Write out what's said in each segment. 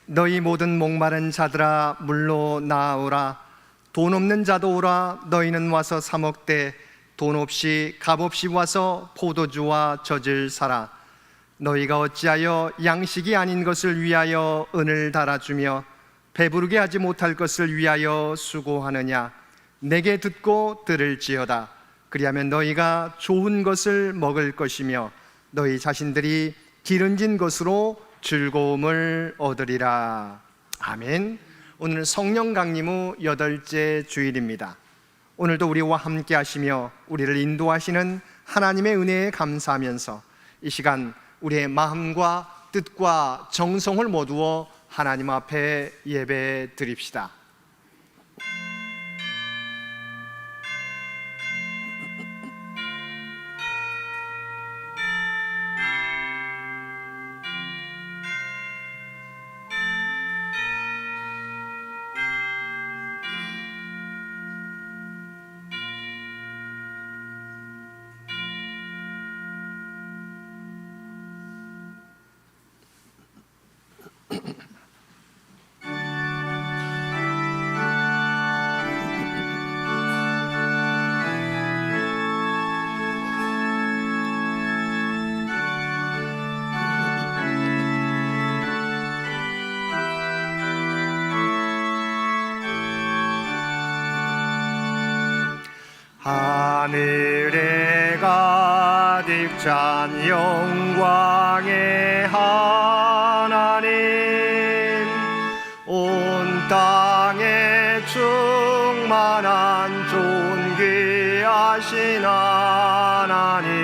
너희 모든 목마른 자들아 물로 나아오라. 돈 없는 자도 오라. 너희는 와서 사 먹되 돈 없이 값 없이 와서 포도주와 젖을 사라. 너희가 어찌하여 양식이 아닌 것을 위하여 은을 달아주며 배부르게 하지 못할 것을 위하여 수고하느냐. 내게 듣고 들을지어다. 그리하면 너희가 좋은 것을 먹을 것이며 너희 자신들이 기름진 것으로 즐거움을 얻으리라. 아멘. 오늘은 성령 강림 후 8째 주일입니다. 오늘도 우리와 함께 하시며 우리를 인도하시는 하나님의 은혜에 감사하면서 이 시간 우리의 마음과 뜻과 정성을 모두어 하나님 앞에 예배 드립시다. 하늘에 가득 찬 영광의 하나님, 온 땅에 충만한 존귀하신 하나님,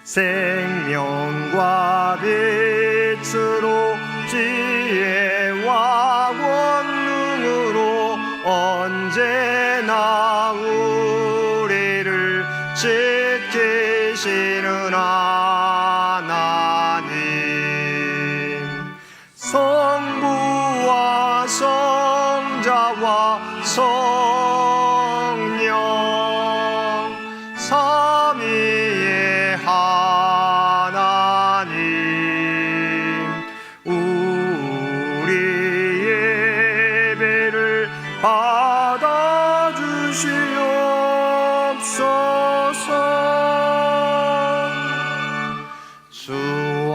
생명과 빛으로 지혜와 권능으로 언제나 우리를 지키시는 하나님, 성부와 성자와 성령 삼위의 하나님, 우리 예배를 받아주시옵소서. 주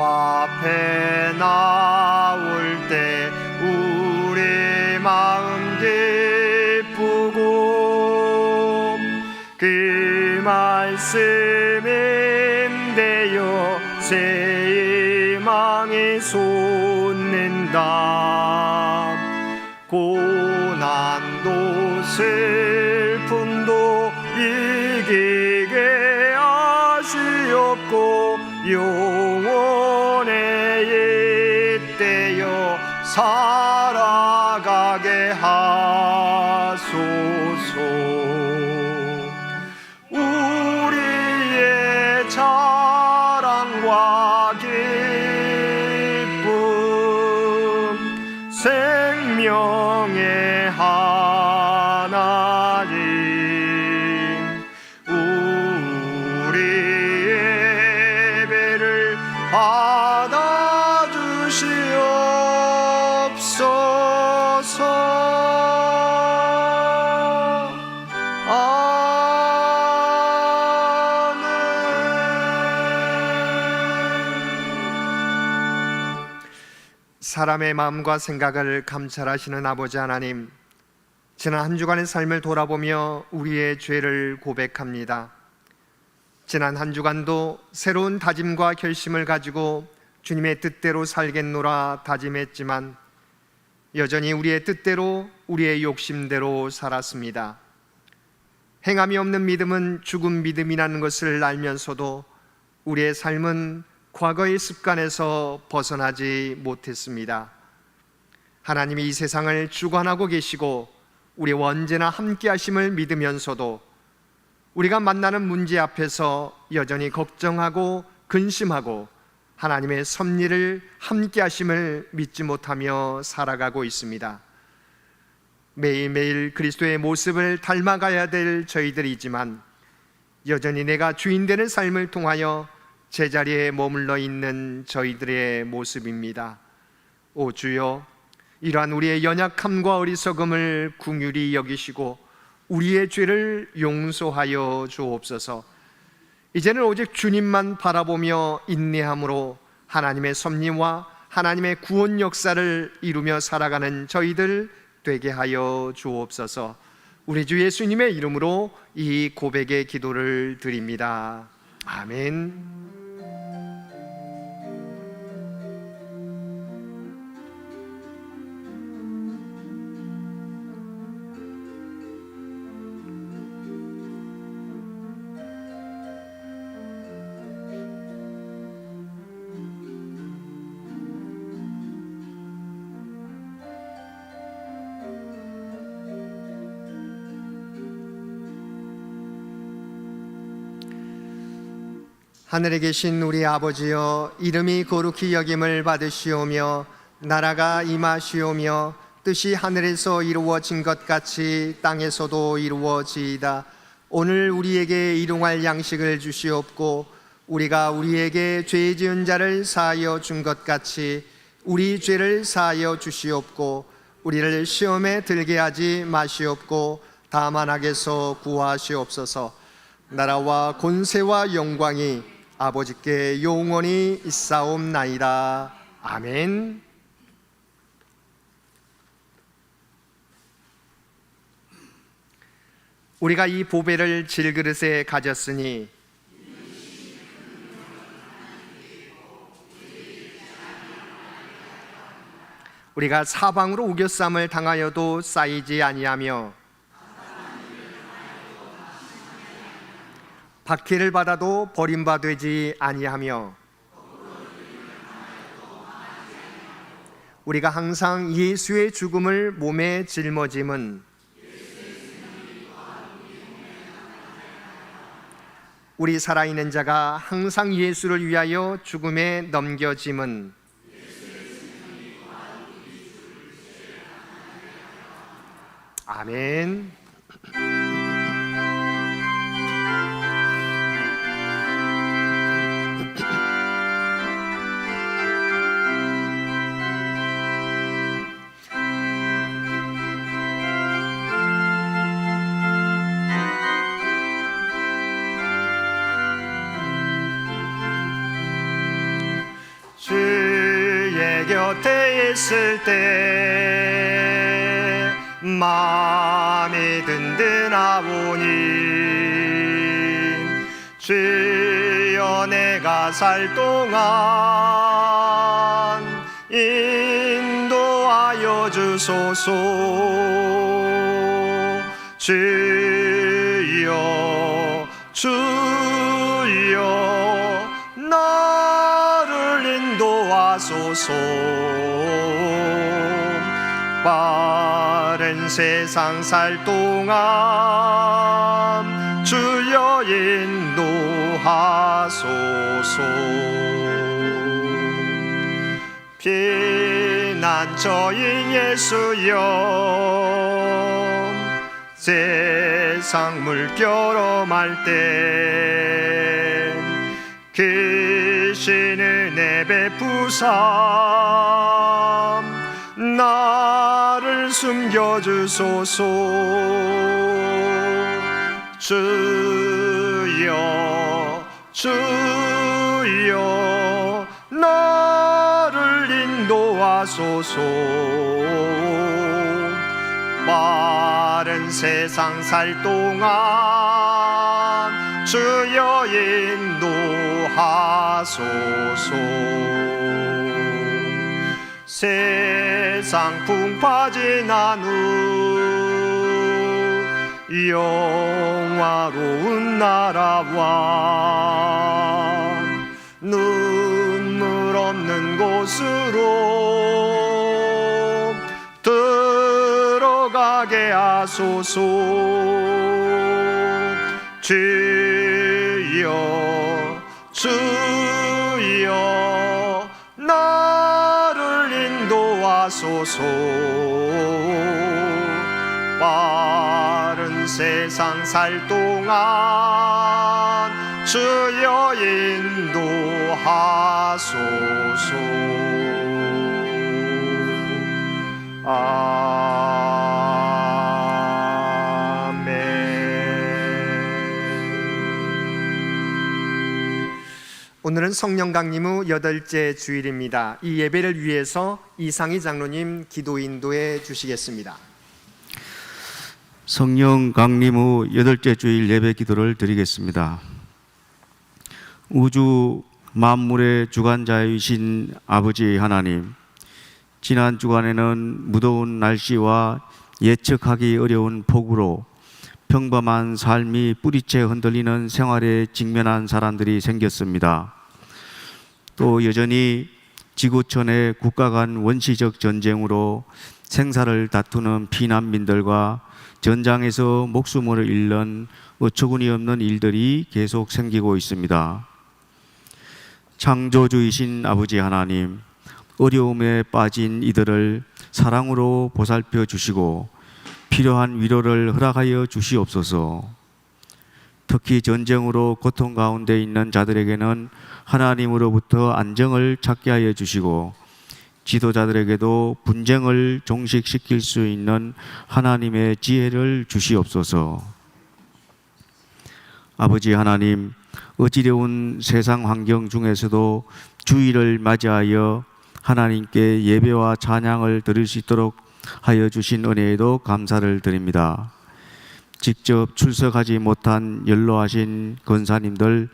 앞에 나올 때 우리 마음 기쁘고 그 말씀인되어 새 희망이 솟는다. 고난도 슬픔도 이기게 하시옵고 영원에 잇대어 살아가게 하소서. 우리의 자랑과 기쁨, 생명의 하나님, 우리 예배를 받아주시옵소서. 사람의 마음과 생각을 감찰하시는 아버지 하나님, 지난 한 주간의 삶을 돌아보며 우리의 죄를 고백합니다. 지난 한 주간도 새로운 다짐과 결심을 가지고 주님의 뜻대로 살겠노라 다짐했지만 여전히 우리의 뜻대로, 우리의 욕심대로 살았습니다. 행함이 없는 믿음은 죽은 믿음이라는 것을 알면서도 우리의 삶은 과거의 습관에서 벗어나지 못했습니다. 하나님이 이 세상을 주관하고 계시고 우리와 언제나 함께 하심을 믿으면서도 우리가 만나는 문제 앞에서 여전히 걱정하고 근심하고 하나님의 섭리를 함께 하심을 믿지 못하며 살아가고 있습니다. 매일매일 그리스도의 모습을 닮아가야 될 저희들이지만 여전히 내가 주인 되는 삶을 통하여 제자리에 머물러 있는 저희들의 모습입니다. 오 주여, 이러한 우리의 연약함과 어리석음을 긍휼히 여기시고 우리의 죄를 용서하여 주옵소서. 이제는 오직 주님만 바라보며 인내함으로 하나님의 섭리와 하나님의 구원 역사를 이루며 살아가는 저희들 되게 하여 주옵소서. 우리 주 예수님의 이름으로 이 고백의 기도를 드립니다. 아멘. 하늘에 계신 우리 아버지여, 이름이 거룩히 여김을 받으시오며 나라가 임하시오며 뜻이 하늘에서 이루어진 것 같이 땅에서도 이루어지이다. 오늘 우리에게 일용할 양식을 주시옵고 우리가 우리에게 죄 지은 자를 사하여 준 것 같이 우리 죄를 사하여 주시옵고 우리를 시험에 들게 하지 마시옵고 다만 악에서 구하시옵소서. 나라와 권세와 영광이 아버지께 영원히 있사옵나이다. 아멘. 우리가 이 보배를 질그릇에 가졌으니 우리가 사방으로 우겨쌈을 당하여도 쌓이지 아니하며 박해를 받아도 버림받지 아니하며 우리가 항상 예수의 죽음을 몸에 짊어짐은 우리 살아있는 자가 항상 예수를 위하여 죽음에 넘겨짐은 아멘. 주의 곁에 있을 때 마음이 든든하오니 주여 내가 살 동안 인도하여 주소서. 주여 주여 나를 인도하소서. 빠른 세상 살 동안 주여 인도하소서. 피난처인 예수여 세상 물결험할 때 크신 은혜 베푸사 나를 숨겨주소서. 주여 주여 나를 인도하소서. 빠른 세상 살 동안 주여 인도하소서. 세상 풍파 지난 후 영화로운 나라와 눈물 없는 곳으로 들어가게 하소서. 주여 주여 나를 인도하소서. 빠른 세상 살 동안 주여 인도하소서. 오늘은 성령 강림 후 8째 주일입니다. 이 예배를 위해서 이상희 장로님 기도 인도해 주시겠습니다. 성령 강림 후 8째 주일 예배 기도를 드리겠습니다. 우주 만물의 주관자이신 아버지 하나님, 지난 주간에는 무더운 날씨와 예측하기 어려운 폭우로 평범한 삶이 뿌리째 흔들리는 생활에 직면한 사람들이 생겼습니다. 또 여전히 지구촌의 국가 간 원시적 전쟁으로 생사를 다투는 피난민들과 전장에서 목숨을 잃는 어처구니 없는 일들이 계속 생기고 있습니다. 창조주이신 아버지 하나님, 어려움에 빠진 이들을 사랑으로 보살펴 주시고 필요한 위로를 허락하여 주시옵소서. 특히 전쟁으로 고통 가운데 있는 자들에게는 하나님으로부터 안정을 찾게 하여 주시고, 지도자들에게도 분쟁을 종식시킬 수 있는 하나님의 지혜를 주시옵소서. 아버지 하나님, 어지러운 세상 환경 중에서도 주일을 맞이하여 하나님께 예배와 찬양을 드릴 수 있도록 하여 주신 은혜에도 감사를 드립니다. 직접 출석하지 못한 연로하신 권사님들,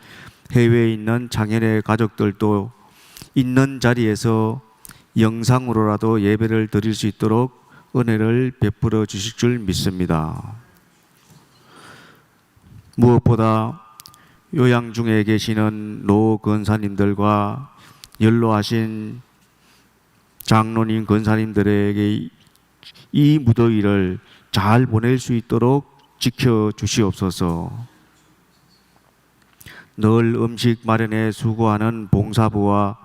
해외에 있는 장현의 가족들도 있는 자리에서 영상으로라도 예배를 드릴 수 있도록 은혜를 베풀어 주실 줄 믿습니다. 무엇보다 요양 중에 계시는 노 권사님들과 연로하신 장로님 권사님들에게 이 무더위를 잘 보낼 수 있도록 지켜 주시옵소서. 늘 음식 마련에 수고하는 봉사부와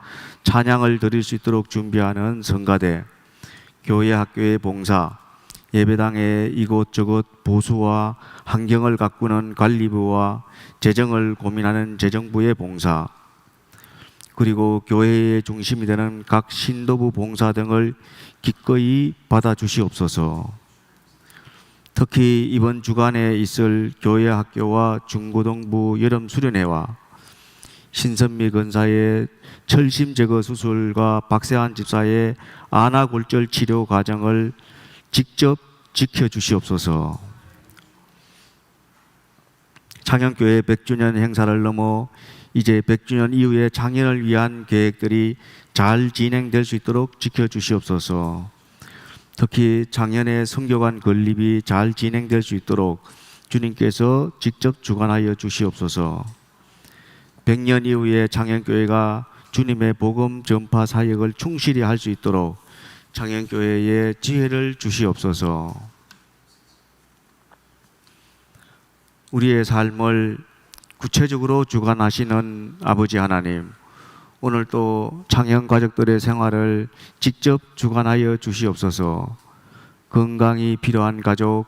찬양을 드릴 수 있도록 준비하는 성가대, 교회 학교의 봉사, 예배당의 이곳저곳 보수와 환경을 가꾸는 관리부와 재정을 고민하는 재정부의 봉사, 그리고 교회의 중심이 되는 각 신도부 봉사 등을 기꺼이 받아주시옵소서. 특히 이번 주간에 있을 교회 학교와 중고등부 여름 수련회와 신선미 권사의 철심 제거 수술과 박세환 집사의 안아골절 치료 과정을 직접 지켜주시옵소서. 창현교회 100주년 행사를 넘어 이제 100주년 이후에 창현을 위한 계획들이 잘 진행될 수 있도록 지켜주시옵소서. 특히 창현의 선교관 건립이 잘 진행될 수 있도록 주님께서 직접 주관하여 주시옵소서. 100년 이후에 창현교회가 주님의 복음 전파 사역을 충실히 할 수 있도록 창현교회에 지혜를 주시옵소서. 우리의 삶을 구체적으로 주관하시는 아버지 하나님, 오늘 또 창현 가족들의 생활을 직접 주관하여 주시옵소서. 건강이 필요한 가족,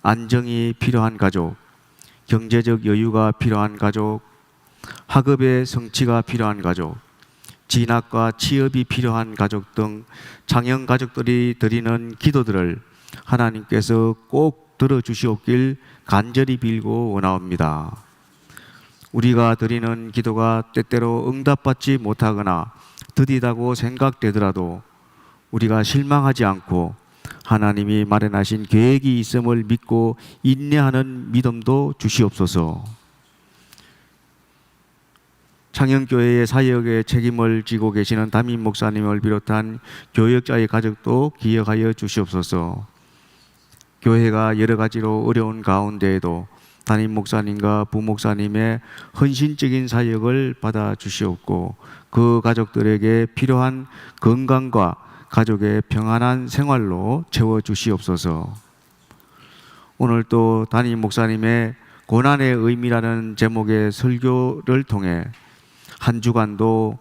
안정이 필요한 가족, 경제적 여유가 필요한 가족, 학업의 성취가 필요한 가족, 진학과 취업이 필요한 가족 등 창현 가족들이 드리는 기도들을 하나님께서 꼭 들어주시옵길 간절히 빌고 원하옵니다. 우리가 드리는 기도가 때때로 응답받지 못하거나 더디다고 생각되더라도 우리가 실망하지 않고 하나님이 마련하신 계획이 있음을 믿고 인내하는 믿음도 주시옵소서. 창현교회의 사역에 책임을 지고 계시는 담임 목사님을 비롯한 교역자의 가족도 기억하여 주시옵소서. 교회가 여러 가지로 어려운 가운데에도 담임 목사님과 부목사님의 헌신적인 사역을 받아 주시옵고, 그 가족들에게 필요한 건강과 가족의 평안한 생활로 채워 주시옵소서. 오늘 또 담임 목사님의 고난의 의미라는 제목의 설교를 통해 한 주간도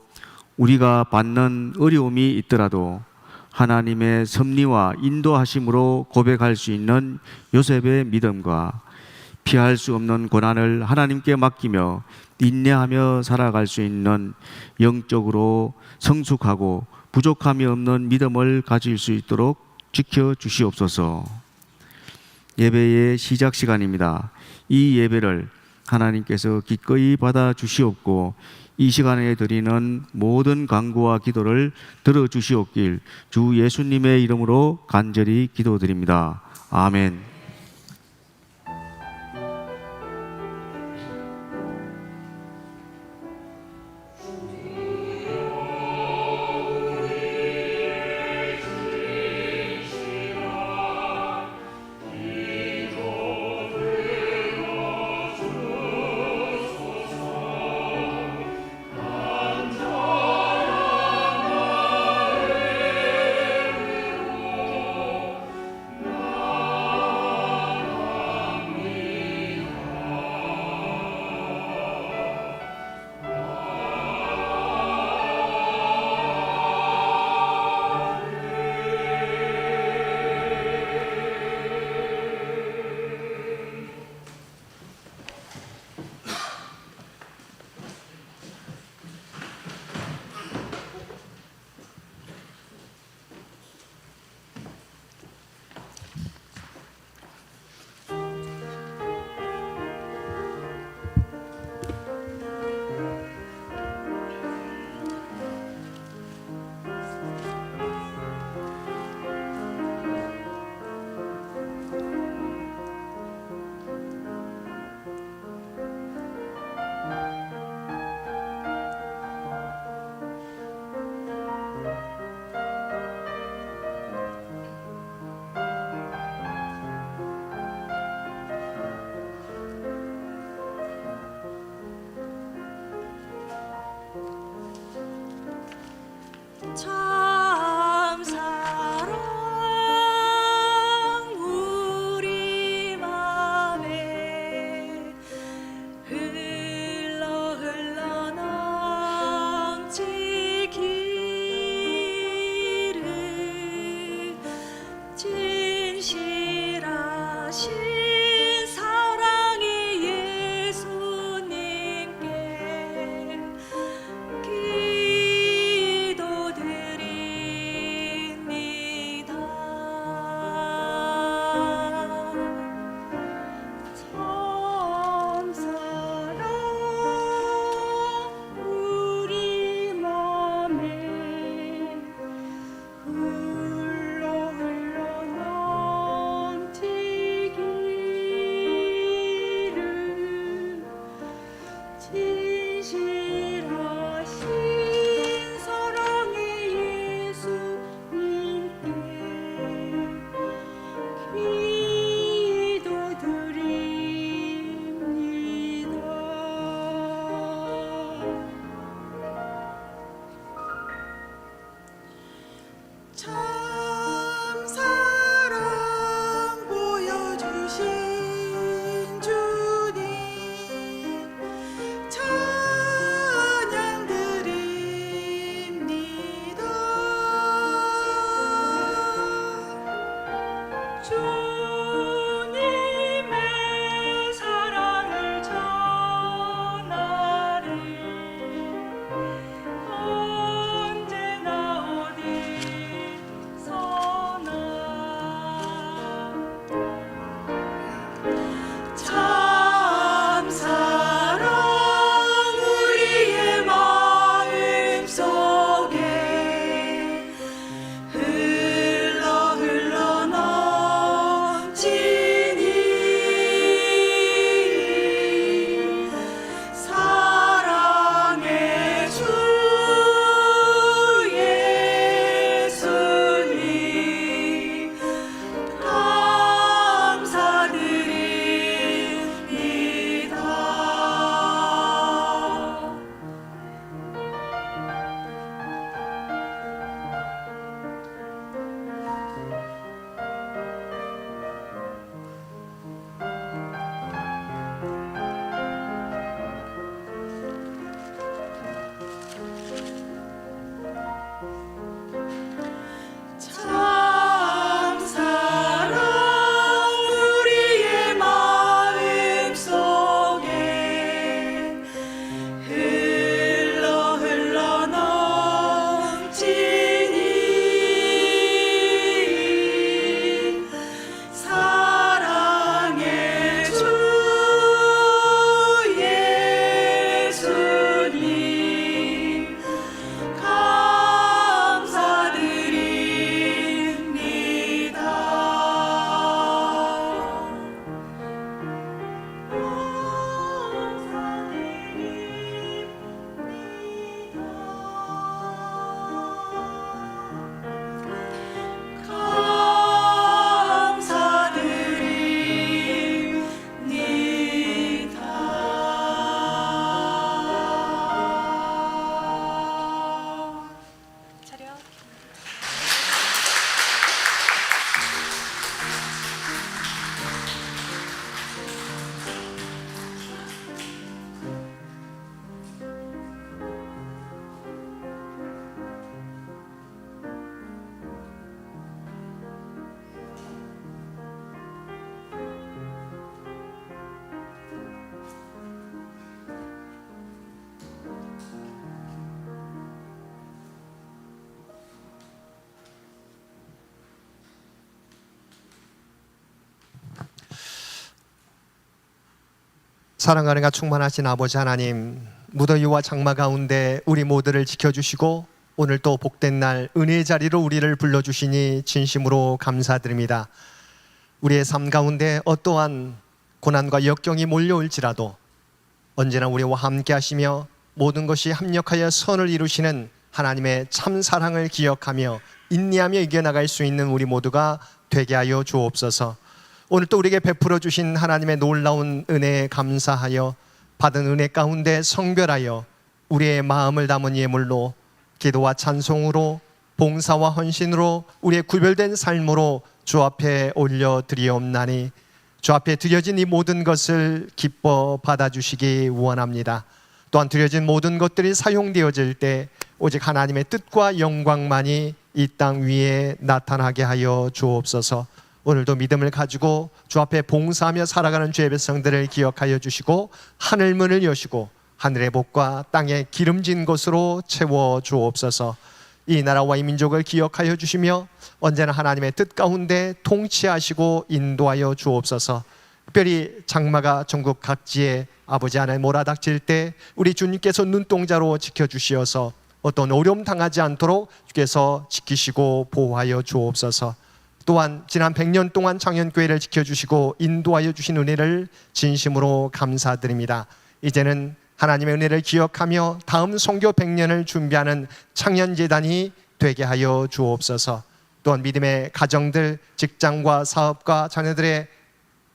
우리가 받는 어려움이 있더라도 하나님의 섭리와 인도하심으로 고백할 수 있는 요셉의 믿음과 피할 수 없는 고난을 하나님께 맡기며 인내하며 살아갈 수 있는 영적으로 성숙하고 부족함이 없는 믿음을 가질 수 있도록 지켜 주시옵소서. 예배의 시작 시간입니다. 이 예배를 하나님께서 기꺼이 받아 주시옵고 이 시간에 드리는 모든 간구와 기도를 들어 주시옵길 주 예수님의 이름으로 간절히 기도드립니다. 아멘. 참 사랑 우리 맘에 흘러 넘치기를 진실하신 사랑의 예수님께 기도드립니다. 참 사랑 우리 맘에 흘러 넘치기를 진실하신 사랑의 예수님께 기도드립니다. 참 사랑 보여주신 주님, 참 사랑과 은혜가 충만하신 아버지 하나님, 무더위와 장마 가운데 우리 모두를 지켜주시고 오늘 또 복된 날 은혜의 자리로 우리를 불러주시니 진심으로 감사드립니다. 우리의 삶 가운데 어떠한 고난과 역경이 몰려올지라도 언제나 우리와 함께 하시며 모든 것이 합력하여 선을 이루시는 하나님의 참 사랑을 기억하며 인내하며 이겨나갈 수 있는 우리 모두가 되게 하여 주옵소서. 오늘 또 우리에게 베풀어 주신 하나님의 놀라운 은혜에 감사하여 받은 은혜 가운데 성별하여 우리의 마음을 담은 예물로 기도와 찬송으로 봉사와 헌신으로 우리의 구별된 삶으로 주 앞에 올려드리옵나니 주 앞에 드려진 이 모든 것을 기뻐 받아주시기 원합니다. 또한 드려진 모든 것들이 사용되어질 때 오직 하나님의 뜻과 영광만이 이 땅 위에 나타나게 하여 주옵소서. 오늘도 믿음을 가지고 주 앞에 봉사하며 살아가는 주의 백성들을 기억하여 주시고 하늘 문을 여시고 하늘의 복과 땅의 기름진 것으로 채워 주옵소서. 이 나라와 이 민족을 기억하여 주시며 언제나 하나님의 뜻 가운데 통치하시고 인도하여 주옵소서. 특별히 장마가 전국 각지에 아버지 안에 몰아닥칠 때 우리 주님께서 눈동자로 지켜주시어서 어떤 어려움 당하지 않도록 주께서 지키시고 보호하여 주옵소서. 또한 지난 100년 동안 창현교회를 지켜주시고 인도하여 주신 은혜를 진심으로 감사드립니다. 이제는 하나님의 은혜를 기억하며 다음 선교 100년을 준비하는 창현재단이 되게 하여 주옵소서. 또한 믿음의 가정들, 직장과 사업과 자녀들의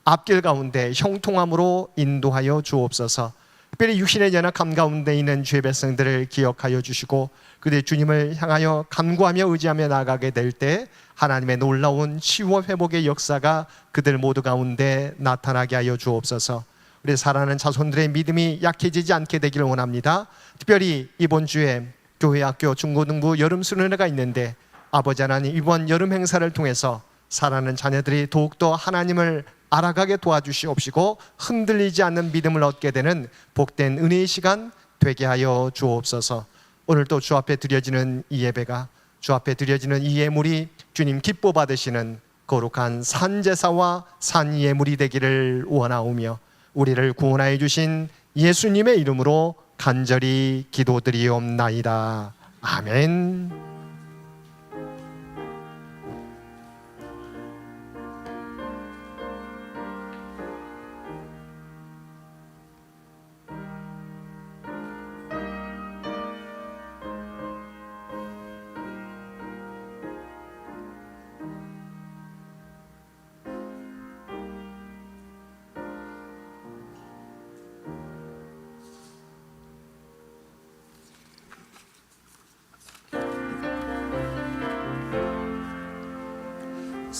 앞길 가운데 형통함으로 인도하여 주옵소서. 특별히 육신의 연약함 가운데 있는 주의 백성들을 기억하여 주시고 그들의 주님을 향하여 간구하며 의지하며 나아가게 될 때 하나님의 놀라운 치유와 회복의 역사가 그들 모두 가운데 나타나게 하여 주옵소서. 우리 사랑하는 자손들의 믿음이 약해지지 않게 되기를 원합니다. 특별히 이번 주에 교회, 학교, 중고등부 여름 수련회가 있는데 아버지 하나님 이번 여름 행사를 통해서 사랑하는 자녀들이 더욱더 하나님을 알아가게 도와주시옵시고 흔들리지 않는 믿음을 얻게 되는 복된 은혜의 시간 되게 하여 주옵소서. 오늘도 주 앞에 드려지는 이 예배가 주 앞에 드려지는 이 예물이 주님 기뻐 받으시는 거룩한 산제사와 산예물이 되기를 원하오며 우리를 구원하여 주신 예수님의 이름으로 간절히 기도드리옵나이다. 아멘.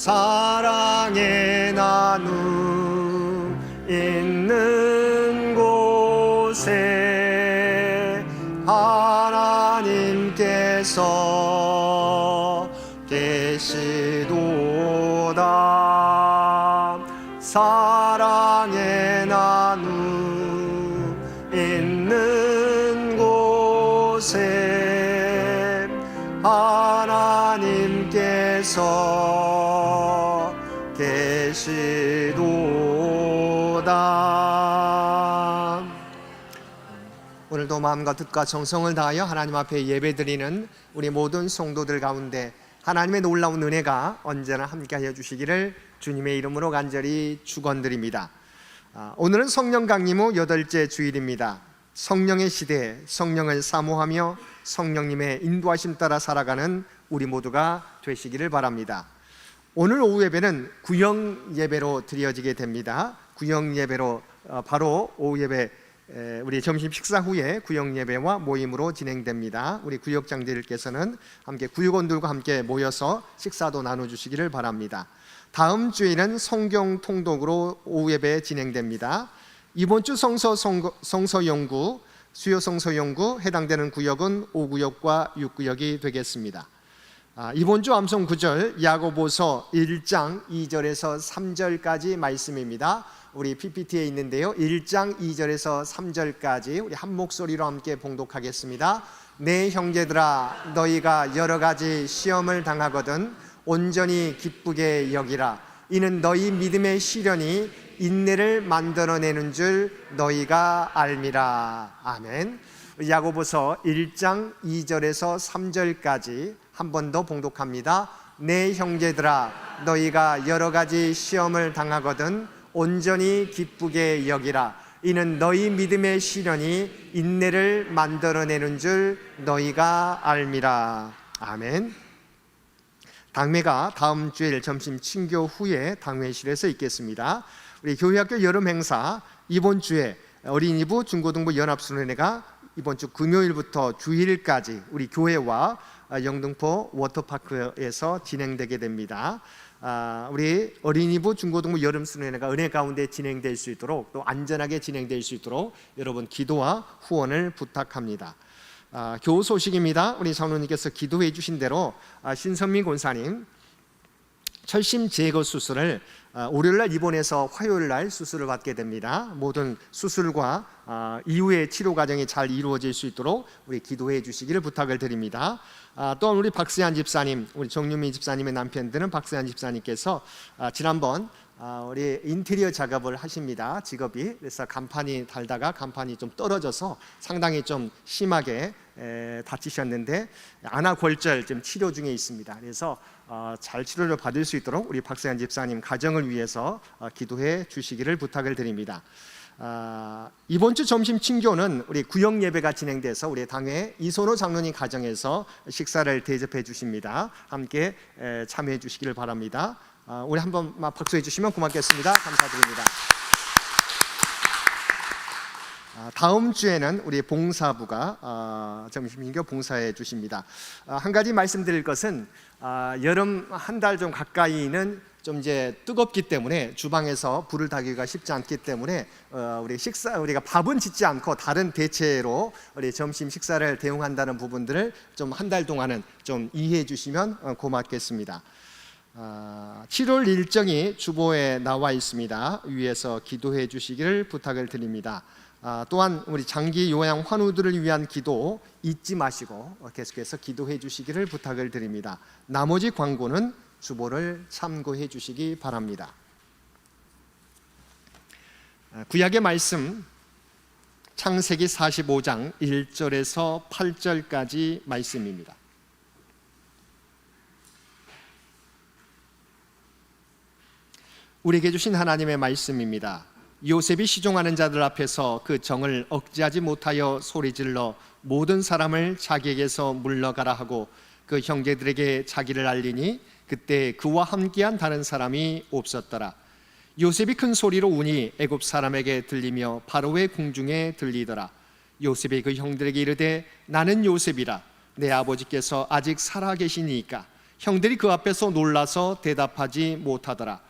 사랑의 나눔 있는 곳에 하나님께서 계시도다. 사랑의 나눔 있는 곳에 하나님께서 계시도다. 오늘도 마음과 뜻과 정성을 다하여 하나님 앞에 예배드리는 우리 모든 성도들 가운데 하나님의 놀라운 은혜가 언제나 함께하여 주시기를 주님의 이름으로 간절히 축원드립니다. 오늘은 성령 강림 후 8째 주일입니다. 성령의 시대에 성령을 사모하며 성령님의 인도하심 따라 살아가는 우리 모두가 되시기를 바랍니다. 오늘 오후 예배는 구역 예배로 드려지게 됩니다. 구역 예배로 바로 오후 예배 우리 점심 식사 후에 구역 예배와 모임으로 진행됩니다. 우리 구역장들께서는 함께 구역원들과 함께 모여서 식사도 나눠주시기를 바랍니다. 다음 주에는 성경 통독으로 오후 예배 진행됩니다. 이번 주 성서연구, 수요 성서연구 해당되는 구역은 5구역과 6구역이 되겠습니다. 이번 주 암송 구절 야고보서 1장 2절에서 3절까지 말씀입니다. 우리 PPT에 있는데요. 1장 2절에서 3절까지 우리 한 목소리로 함께 봉독하겠습니다. 내 형제들아 너희가 여러 가지 시험을 당하거든 온전히 기쁘게 여기라. 이는 너희 믿음의 시련이 인내를 만들어내는 줄 너희가 알미라. 아멘. 야고보서 1장 2절에서 3절까지 한 번 더 봉독합니다. 내 형제들아, 너희가 여러 가지 시험을 당하거든 온전히 기쁘게 여기라. 이는 너희 믿음의 시련이 인내를 만들어내는 줄 너희가 알미라. 아멘. 당회가 다음 주일 점심 친교 후에 당회실에서 있겠습니다. 우리 교회학교 여름 행사 이번 주에 어린이부 중고등부 연합수련회가 이번 주 금요일부터 주일까지 우리 교회와 영등포 워터파크에서 진행되게 됩니다. 우리 어린이부 중고등부 여름수련회가 은혜 가운데 진행될 수 있도록 또 안전하게 진행될 수 있도록 여러분 기도와 후원을 부탁합니다. 교우 소식입니다. 우리 장로님께서 기도해 주신 대로 신선미 권사님 철심 제거 수술을 월요일날 입원해서 화요일날 수술을 받게 됩니다. 모든 수술과 이후의 치료 과정이 잘 이루어질 수 있도록 우리 기도해 주시기를 부탁을 드립니다. 또한 우리 박세한 집사님, 우리 정유미 집사님의 남편들은 박세한 집사님께서 지난번 우리 인테리어 작업을 하십니다. 직업이. 그래서 간판이 달다가 간판이 좀 떨어져서 상당히 좀 심하게 다치셨는데 안아골절 좀 치료 중에 있습니다. 그래서 잘 치료를 받을 수 있도록 우리 박세한 집사님 가정을 위해서 기도해 주시기를 부탁을 드립니다. 이번 주 점심 친교는 우리 구역 예배가 진행돼서 우리 당회 이선호 장로님 가정에서 식사를 대접해 주십니다. 함께 참여해 주시기를 바랍니다. 우리 한번 박수해 주시면 고맙겠습니다. 감사드립니다. 다음 주에는 우리 봉사부가 점심신교 봉사해 주십니다. 한 가지 말씀드릴 것은 여름 한 달 좀 가까이는 좀 이제 뜨겁기 때문에 주방에서 불을 다기가 쉽지 않기 때문에 우리가 밥은 짓지 않고 다른 대체로 우리 점심 식사를 대용한다는 부분들을 좀 한 달 동안은 좀 이해해 주시면 고맙겠습니다. 7월 일정이 주보에 나와 있습니다. 위에서 기도해 주시기를 부탁을 드립니다. 또한 우리 장기 요양 환우들을 위한 기도 잊지 마시고 계속해서 기도해 주시기를 부탁을 드립니다. 나머지 광고는 주보를 참고해 주시기 바랍니다. 구약의 말씀 창세기 45장 1절에서 8절까지 말씀입니다. 우리에게 주신 하나님의 말씀입니다. 요셉이 시종하는 자들 앞에서 그 정을 억제하지 못하여 소리질러 모든 사람을 자기에게서 물러가라 하고 그 형제들에게 자기를 알리니 그때 그와 함께한 다른 사람이 없었더라. 요셉이 큰 소리로 우니 애굽 사람에게 들리며 바로의 궁중에 들리더라. 요셉이 그 형들에게 이르되 나는 요셉이라. 내 아버지께서 아직 살아 계시니까. 형들이 그 앞에서 놀라서 대답하지 못하더라.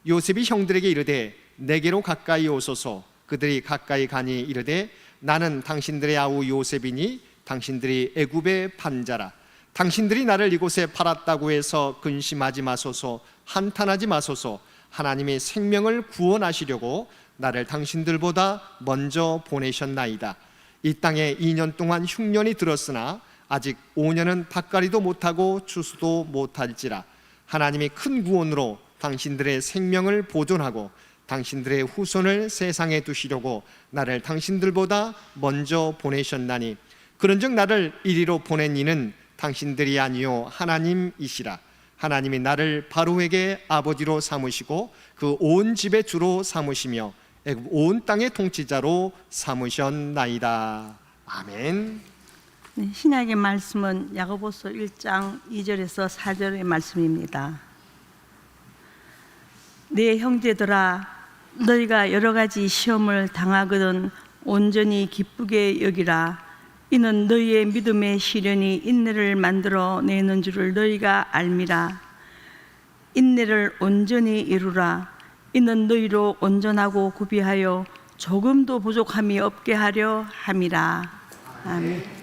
요셉이 형들에게 이르되 내게로 가까이 오소서. 그들이 가까이 가니 이르되 나는 당신들의 아우 요셉이니 당신들이 애굽의 판자라. 당신들이 나를 이곳에 팔았다고 해서 근심하지 마소서. 한탄하지 마소서. 하나님이 생명을 구원하시려고 나를 당신들보다 먼저 보내셨나이다. 이 땅에 2년 동안 흉년이 들었으나 아직 5년은 밭갈이도 못하고 추수도 못할지라. 하나님이 큰 구원으로 당신들의 생명을 보존하고 당신들의 후손을 세상에 두시려고 나를 당신들보다 먼저 보내셨나니 그런즉 나를 이리로 보낸 이는 당신들이 아니요 하나님이시라. 하나님이 나를 바로에게 아버지로 삼으시고 그 온 집의 주로 삼으시며 애굽 온 땅의 통치자로 삼으셨나이다. 아멘. 네, 신약의 말씀은 야고보서 1장 2절에서 4절의 말씀입니다. 내 형제들아, 너희가 여러 가지 시험을 당하거든 온전히 기쁘게 여기라. 이는 너희의 믿음의 시련이 인내를 만들어 내는 줄을 너희가 알미라. 인내를 온전히 이루라. 이는 너희로 온전하고 구비하여 조금도 부족함이 없게 하려 함이라. 아멘.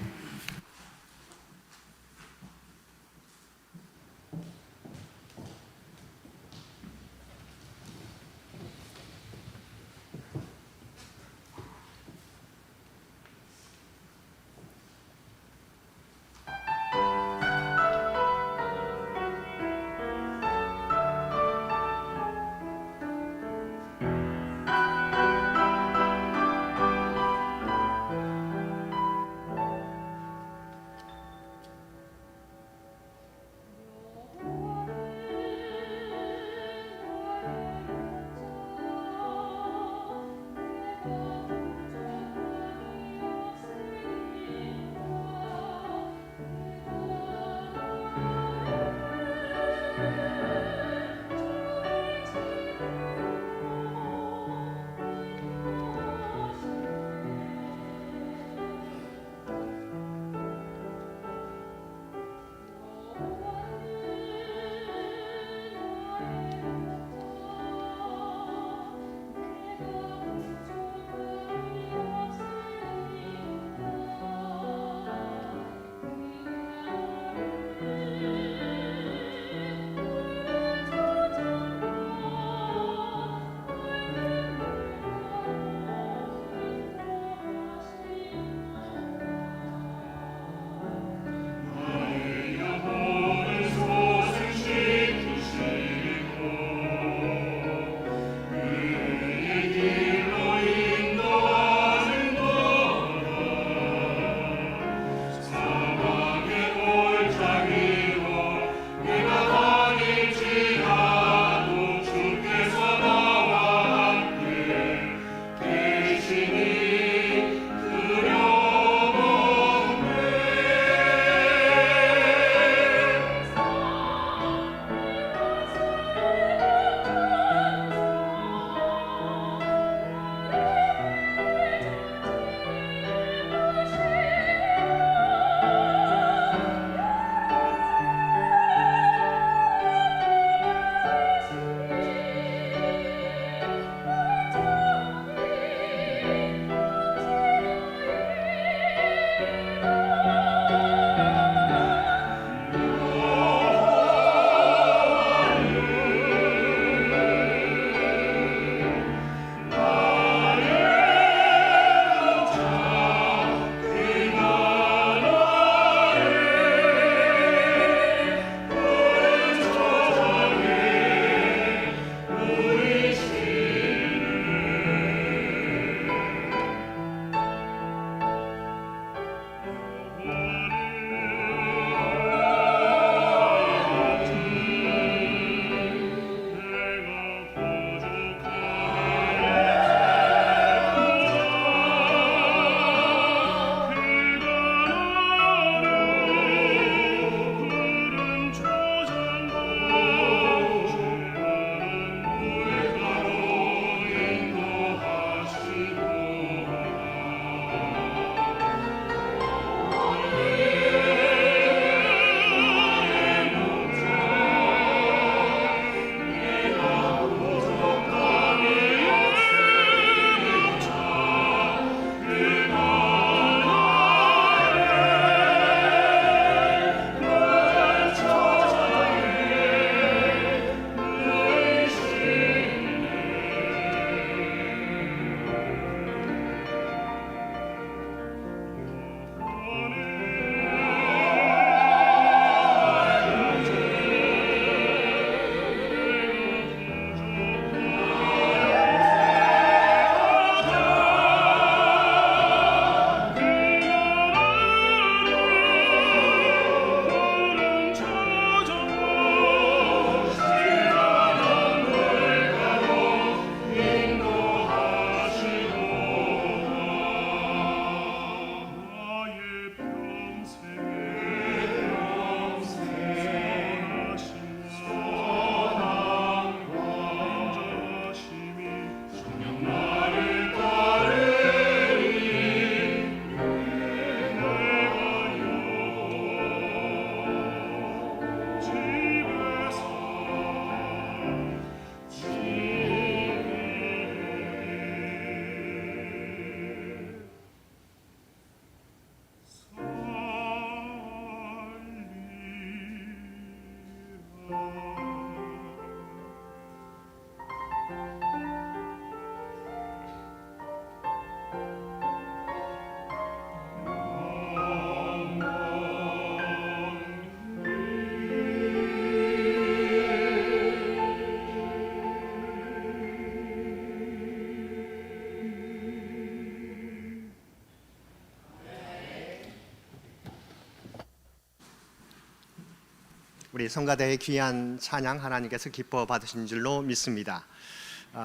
우리 성가대의 귀한 찬양 하나님께서 기뻐 받으신 줄로 믿습니다.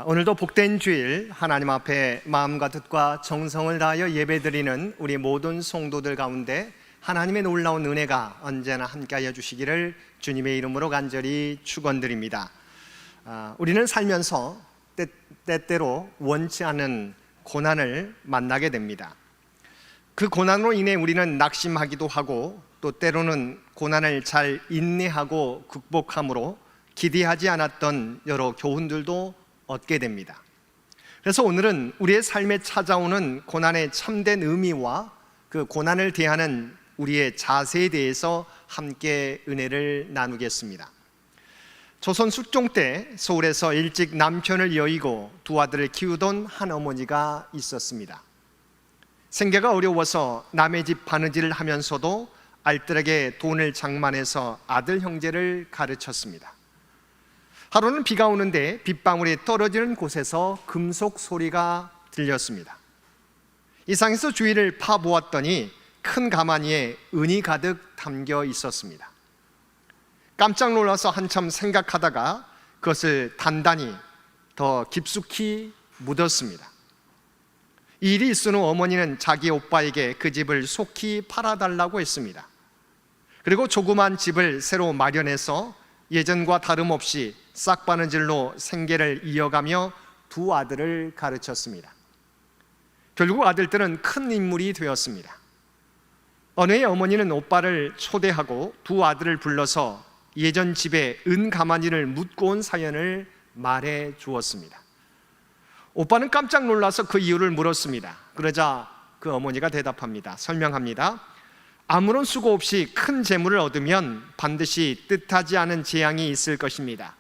오늘도 복된 주일 하나님 앞에 마음과 뜻과 정성을 다하여 예배드리는 우리 모든 성도들 가운데 하나님의 놀라운 은혜가 언제나 함께하여 주시기를 주님의 이름으로 간절히 축원드립니다. 우리는 살면서 때때로 원치 않은 고난을 만나게 됩니다. 그 고난으로 인해 우리는 낙심하기도 하고 또 때로는 고난을 잘 인내하고 극복함으로 기대하지 않았던 여러 교훈들도 얻게 됩니다. 그래서 오늘은 우리의 삶에 찾아오는 고난의 참된 의미와 그 고난을 대하는 우리의 자세에 대해서 함께 은혜를 나누겠습니다. 조선 숙종 때 서울에서 일찍 남편을 여의고 두 아들을 키우던 한 어머니가 있었습니다. 생계가 어려워서 남의 집 바느질을 하면서도 알뜰하게 돈을 장만해서 아들 형제를 가르쳤습니다. 하루는 비가 오는데 빗방울이 떨어지는 곳에서 금속 소리가 들렸습니다. 이상해서 주위를 파보았더니 큰 가마니에 은이 가득 담겨 있었습니다. 깜짝 놀라서 한참 생각하다가 그것을 단단히 더 깊숙이 묻었습니다. 이 일이 있은 후 어머니는 자기 오빠에게 그 집을 속히 팔아달라고 했습니다. 그리고 조그만 집을 새로 마련해서 예전과 다름없이 싹바느질로 생계를 이어가며 두 아들을 가르쳤습니다. 결국 아들들은 큰 인물이 되었습니다. 어느 해 어머니는 오빠를 초대하고 두 아들을 불러서 예전 집에 은 가마니를 묻고 온 사연을 말해 주었습니다. 오빠는 깜짝 놀라서 그 이유를 물었습니다. 그러자 그 어머니가 대답합니다. 설명합니다. 아무런 수고 없이 큰 재물을 얻으면 반드시 뜻하지 않은 재앙이 있을 것입니다.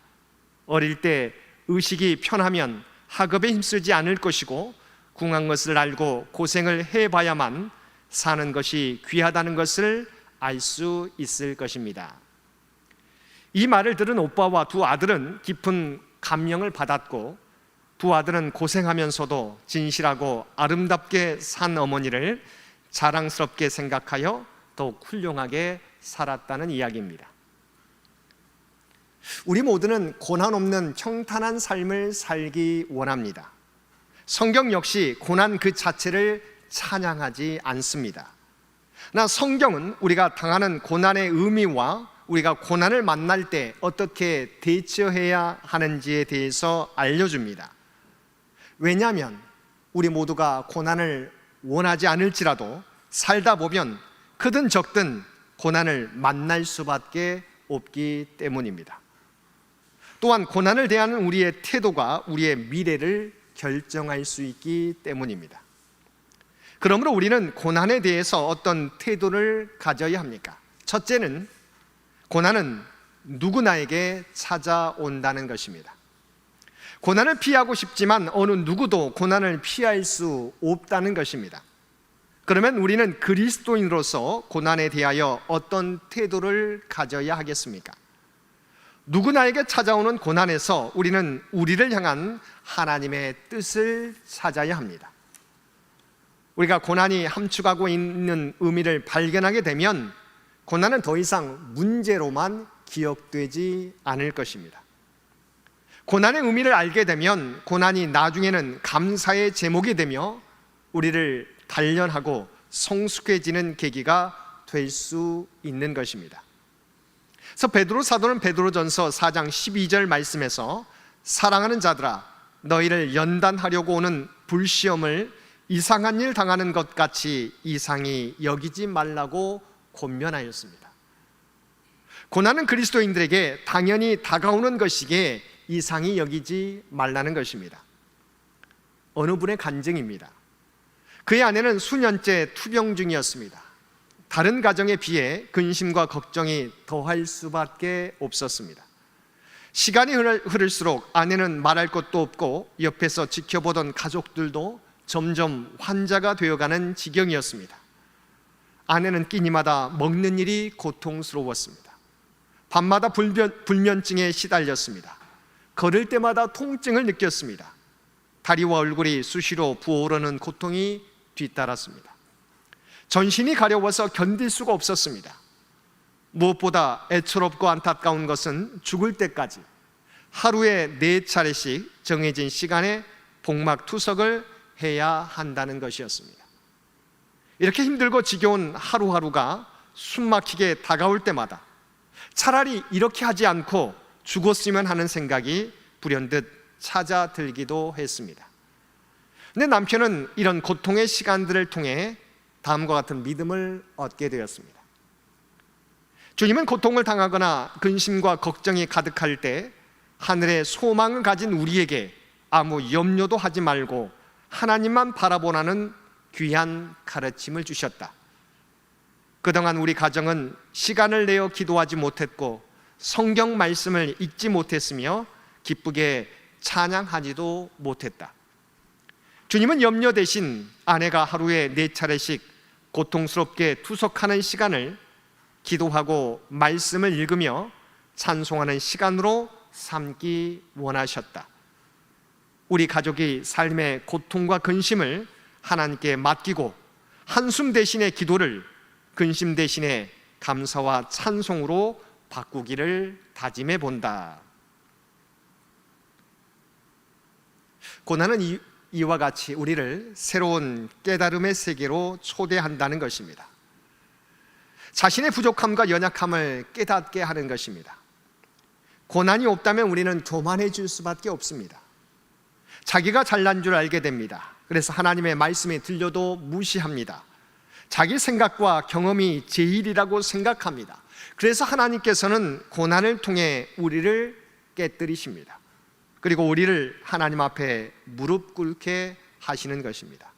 어릴 때 의식이 편하면 학업에 힘쓰지 않을 것이고 궁한 것을 알고 고생을 해봐야만 사는 것이 귀하다는 것을 알 수 있을 것입니다. 이 말을 들은 오빠와 두 아들은 깊은 감명을 받았고 두 아들은 고생하면서도 진실하고 아름답게 산 어머니를 자랑스럽게 생각하여 더욱 훌륭하게 살았다는 이야기입니다. 우리 모두는 고난 없는 평탄한 삶을 살기 원합니다. 성경 역시 고난 그 자체를 찬양하지 않습니다. 그러나 성경은 우리가 당하는 고난의 의미와 우리가 고난을 만날 때 어떻게 대처해야 하는지에 대해서 알려줍니다. 왜냐하면 우리 모두가 고난을 원하지 않을지라도 살다 보면 크든 적든 고난을 만날 수밖에 없기 때문입니다. 또한 고난을 대하는 우리의 태도가 우리의 미래를 결정할 수 있기 때문입니다. 그러므로 우리는 고난에 대해서 어떤 태도를 가져야 합니까? 첫째는 고난은 누구나에게 찾아온다는 것입니다. 고난을 피하고 싶지만 어느 누구도 고난을 피할 수 없다는 것입니다. 그러면 우리는 그리스도인으로서 고난에 대하여 어떤 태도를 가져야 하겠습니까? 누구나에게 찾아오는 고난에서 우리는 우리를 향한 하나님의 뜻을 찾아야 합니다. 우리가 고난이 함축하고 있는 의미를 발견하게 되면 고난은 더 이상 문제로만 기억되지 않을 것입니다. 고난의 의미를 알게 되면 고난이 나중에는 감사의 제목이 되며 우리를 단련하고 성숙해지는 계기가 될 수 있는 것입니다. 그래서 베드로 사도는 베드로전서 4장 12절 말씀에서 사랑하는 자들아 너희를 연단하려고 오는 불시험을 이상한 일 당하는 것 같이 이상히 여기지 말라고 권면하였습니다. 고난은 그리스도인들에게 당연히 다가오는 것이기에 이상히 여기지 말라는 것입니다. 어느 분의 간증입니다. 그의 아내는 수년째 투병 중이었습니다. 다른 가정에 비해 근심과 걱정이 더할 수밖에 없었습니다. 시간이 흐를수록 아내는 말할 것도 없고 옆에서 지켜보던 가족들도 점점 환자가 되어가는 지경이었습니다. 아내는 끼니마다 먹는 일이 고통스러웠습니다. 밤마다 불면증에 시달렸습니다. 걸을 때마다 통증을 느꼈습니다. 다리와 얼굴이 수시로 부어오르는 고통이 뒤따랐습니다. 전신이 가려워서 견딜 수가 없었습니다. 무엇보다 애처롭고 안타까운 것은 죽을 때까지 하루에 4차례씩 정해진 시간에 복막투석을 해야 한다는 것이었습니다. 이렇게 힘들고 지겨운 하루하루가 숨막히게 다가올 때마다 차라리 이렇게 하지 않고 죽었으면 하는 생각이 불현듯 찾아들기도 했습니다. 근데 남편은 이런 고통의 시간들을 통해 다음과 같은 믿음을 얻게 되었습니다. 주님은 고통을 당하거나 근심과 걱정이 가득할 때 하늘의 소망을 가진 우리에게 아무 염려도 하지 말고 하나님만 바라보라는 귀한 가르침을 주셨다. 그동안 우리 가정은 시간을 내어 기도하지 못했고 성경 말씀을 읽지 못했으며 기쁘게 찬양하지도 못했다. 주님은 염려 대신 아내가 하루에 4차례씩 고통스럽게 투석하는 시간을 기도하고 말씀을 읽으며 찬송하는 시간으로 삼기 원하셨다. 우리 가족이 삶의 고통과 근심을 하나님께 맡기고 한숨 대신에 기도를 근심 대신에 감사와 찬송으로 바꾸기를 다짐해 본다. 고난은 이와 같이 우리를 새로운 깨달음의 세계로 초대한다는 것입니다. 자신의 부족함과 연약함을 깨닫게 하는 것입니다. 고난이 없다면 우리는 교만해질 수밖에 없습니다. 자기가 잘난 줄 알게 됩니다. 그래서 하나님의 말씀이 들려도 무시합니다. 자기 생각과 경험이 제일이라고 생각합니다. 그래서 하나님께서는 고난을 통해 우리를 깨뜨리십니다. 그리고 우리를 하나님 앞에 무릎 꿇게 하시는 것입니다.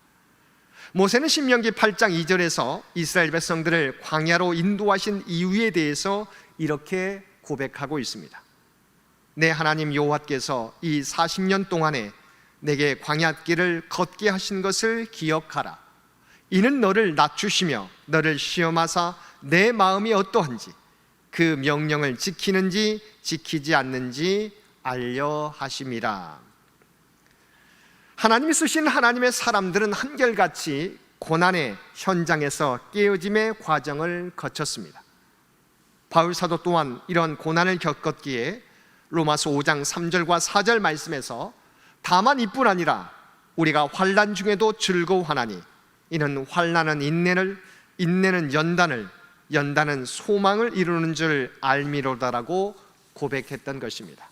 모세는 신명기 8장 2절에서 이스라엘 백성들을 광야로 인도하신 이유에 대해서 이렇게 고백하고 있습니다. 내 하나님 여호와께서 이 40년 동안에 내게 광야길을 걷게 하신 것을 기억하라. 이는 너를 낮추시며 너를 시험하사 내 마음이 어떠한지 그 명령을 지키는지 지키지 않는지 알려 하심이라. 하나님이 쓰신 하나님의 사람들은 한결같이 고난의 현장에서 깨어짐의 과정을 거쳤습니다. 바울 사도 또한 이런 고난을 겪었기에 로마서 5장 3절과 4절 말씀에서 다만 이뿐 아니라 우리가 환난 중에도 즐거워하나니 이는 환난은 인내는 연단은 소망을 이루는 줄 알미로다라고 고백했던 것입니다.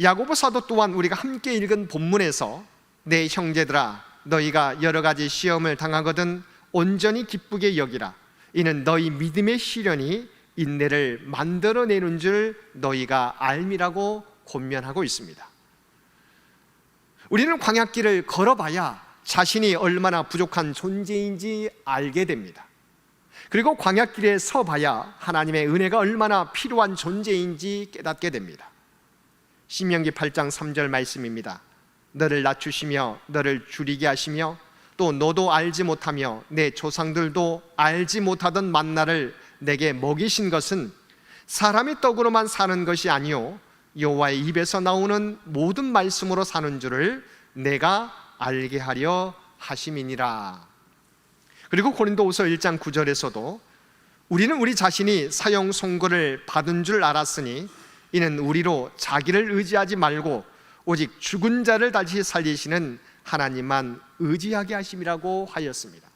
야고보 사도 또한 우리가 함께 읽은 본문에서 내 형제들아 너희가 여러 가지 시험을 당하거든 온전히 기쁘게 여기라. 이는 너희 믿음의 시련이 인내를 만들어내는 줄 너희가 알미라고 권면하고 있습니다. 우리는 광야길을 걸어봐야 자신이 얼마나 부족한 존재인지 알게 됩니다. 그리고 광야길에 서봐야 하나님의 은혜가 얼마나 필요한 존재인지 깨닫게 됩니다. 신명기 8장 3절 말씀입니다. 너를 낮추시며 너를 줄이게 하시며 또 너도 알지 못하며 내 조상들도 알지 못하던 만나를 내게 먹이신 것은 사람이 떡으로만 사는 것이 아니요 여호와의 입에서 나오는 모든 말씀으로 사는 줄을 내가 알게 하려 하심이니라. 그리고 고린도후서 1장 9절에서도 우리는 우리 자신이 사형 선고를 받은 줄 알았으니 이는 우리로 자기를 의지하지 말고 오직 죽은 자를 다시 살리시는 하나님만 의지하게 하심이라고 하였습니다.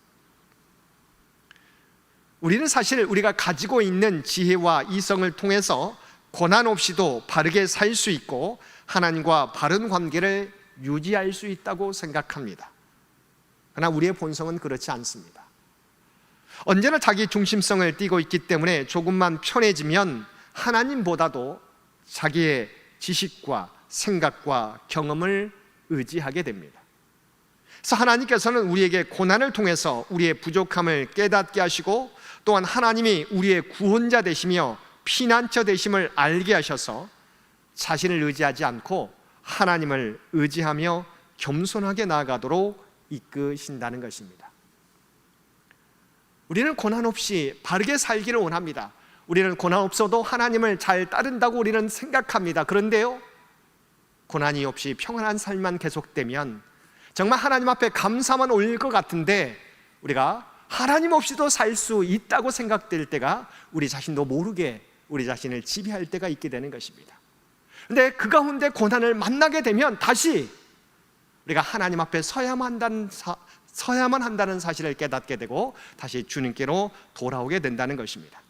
우리는 사실 우리가 가지고 있는 지혜와 이성을 통해서 고난 없이도 바르게 살 수 있고 하나님과 바른 관계를 유지할 수 있다고 생각합니다. 그러나 우리의 본성은 그렇지 않습니다. 언제나 자기 중심성을 띠고 있기 때문에 조금만 편해지면 하나님보다도 자기의 지식과 생각과 경험을 의지하게 됩니다. 그래서 하나님께서는 우리에게 고난을 통해서 우리의 부족함을 깨닫게 하시고 또한 하나님이 우리의 구원자 되시며 피난처 되심을 알게 하셔서 자신을 의지하지 않고 하나님을 의지하며 겸손하게 나아가도록 이끄신다는 것입니다. 우리는 고난 없이 바르게 살기를 원합니다. 우리는 고난 없어도 하나님을 잘 따른다고 우리는 생각합니다. 그런데요, 고난이 없이 평안한 삶만 계속되면 정말 하나님 앞에 감사만 올릴 것 같은데 우리가 하나님 없이도 살 수 있다고 생각될 때가 우리 자신도 모르게 우리 자신을 지배할 때가 있게 되는 것입니다. 그런데 그 가운데 고난을 만나게 되면 다시 우리가 하나님 앞에 서야만 한다는 사실을 깨닫게 되고 다시 주님께로 돌아오게 된다는 것입니다.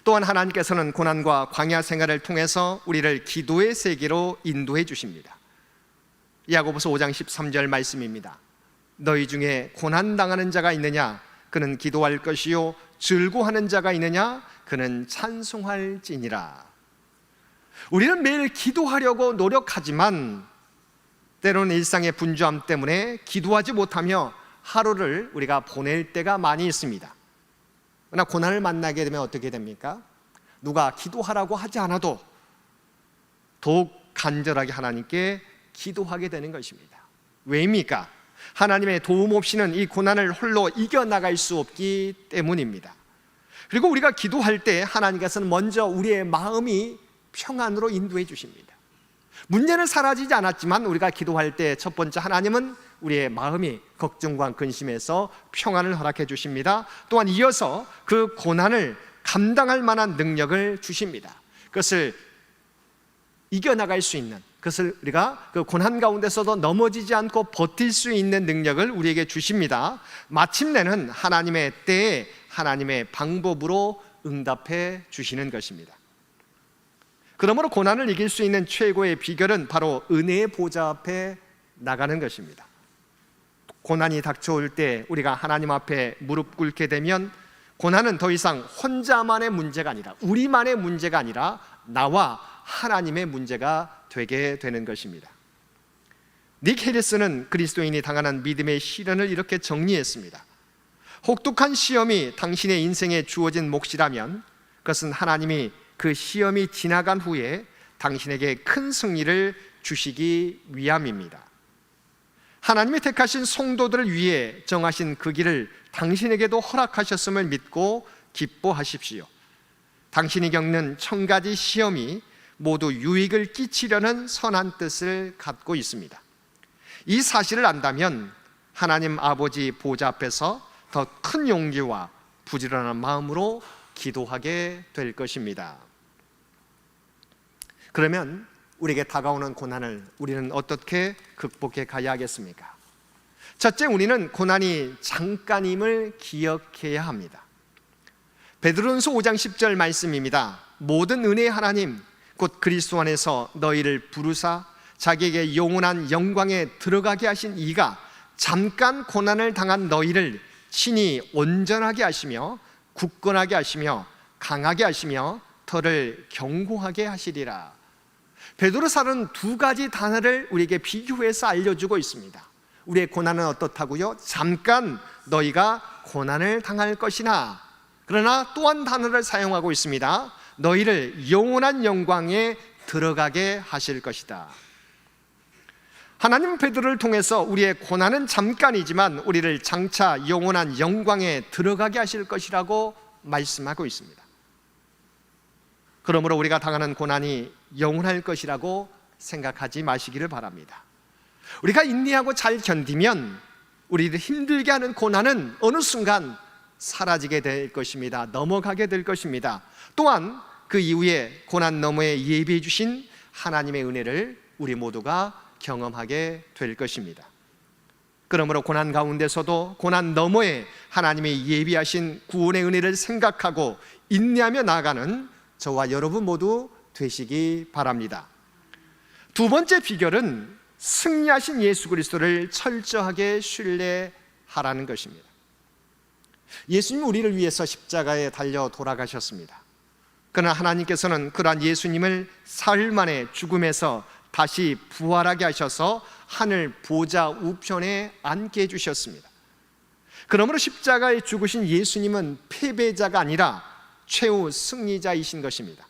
또한 하나님께서는 고난과 광야 생활을 통해서 우리를 기도의 세계로 인도해 주십니다. 야고보서 5장 13절 말씀입니다. 너희 중에 고난당하는 자가 있느냐? 그는 기도할 것이요 즐거워하는 자가 있느냐? 그는 찬송할지니라. 우리는 매일 기도하려고 노력하지만 때로는 일상의 분주함 때문에 기도하지 못하며 하루를 우리가 보낼 때가 많이 있습니다. 그러나 고난을 만나게 되면 어떻게 됩니까? 누가 기도하라고 하지 않아도 더욱 간절하게 하나님께 기도하게 되는 것입니다. 왜입니까? 하나님의 도움 없이는 이 고난을 홀로 이겨나갈 수 없기 때문입니다. 그리고 우리가 기도할 때 하나님께서는 먼저 우리의 마음이 평안으로 인도해 주십니다. 문제는 사라지지 않았지만 우리가 기도할 때 첫 번째 하나님은 우리의 마음이 걱정과 근심에서 평안을 허락해 주십니다. 또한 이어서 그 고난을 감당할 만한 능력을 주십니다. 그것을 이겨나갈 수 있는, 그것을 우리가 그 고난 가운데서도 넘어지지 않고 버틸 수 있는 능력을 우리에게 주십니다. 마침내는 하나님의 때에 하나님의 방법으로 응답해 주시는 것입니다. 그러므로 고난을 이길 수 있는 최고의 비결은 바로 은혜의 보좌 앞에 나가는 것입니다. 고난이 닥쳐올 때 우리가 하나님 앞에 무릎 꿇게 되면 고난은 더 이상 혼자만의 문제가 아니라, 우리만의 문제가 아니라 나와 하나님의 문제가 되게 되는 것입니다. 닉 해리스는 그리스도인이 당하는 믿음의 시련을 이렇게 정리했습니다. 혹독한 시험이 당신의 인생에 주어진 몫이라면 그것은 하나님이 그 시험이 지나간 후에 당신에게 큰 승리를 주시기 위함입니다. 하나님이 택하신 성도들을 위해 정하신 그 길을 당신에게도 허락하셨음을 믿고 기뻐하십시오. 당신이 겪는 1000가지 시험이 모두 유익을 끼치려는 선한 뜻을 갖고 있습니다. 이 사실을 안다면 하나님 아버지 보좌 앞에서 더 큰 용기와 부지런한 마음으로 기도하게 될 것입니다. 그러면 우리에게 다가오는 고난을 우리는 어떻게 극복해 가야 하겠습니까? 첫째, 우리는 고난이 잠깐임을 기억해야 합니다. 베드로전서 5장 10절 말씀입니다. 모든 은혜의 하나님 곧 그리스도 안에서 너희를 부르사 자기에게 영원한 영광에 들어가게 하신 이가 잠깐 고난을 당한 너희를 친히 온전하게 하시며 굳건하게 하시며 강하게 하시며 터를 견고하게 하시리라. 베드로사는 두 가지 단어를 우리에게 비교해서 알려주고 있습니다. 우리의 고난은 어떻다고요? 잠깐 너희가 고난을 당할 것이나, 그러나 또 한 단어를 사용하고 있습니다. 너희를 영원한 영광에 들어가게 하실 것이다. 하나님은 베드로를 통해서 우리의 고난은 잠깐이지만 우리를 장차 영원한 영광에 들어가게 하실 것이라고 말씀하고 있습니다. 그러므로 우리가 당하는 고난이 영원할 것이라고 생각하지 마시기를 바랍니다. 우리가 인내하고 잘 견디면 우리를 힘들게 하는 고난은 어느 순간 사라지게 될 것입니다. 넘어가게 될 것입니다. 또한 그 이후에 고난 너머에 예비해 주신 하나님의 은혜를 우리 모두가 경험하게 될 것입니다. 그러므로 고난 가운데서도 고난 너머에 하나님의 예비하신 구원의 은혜를 생각하고 인내하며 나아가는 저와 여러분 모두 되시기 바랍니다. 두 번째 비결은 승리하신 예수 그리스도를 철저하게 신뢰하라는 것입니다. 예수님은 우리를 위해서 십자가에 달려 돌아가셨습니다. 그러나 하나님께서는 그러한 예수님을 사흘 만에 죽음에서 다시 부활하게 하셔서 하늘 보좌 우편에 앉게 해주셨습니다. 그러므로 십자가에 죽으신 예수님은 패배자가 아니라 최후 승리자이신 것입니다.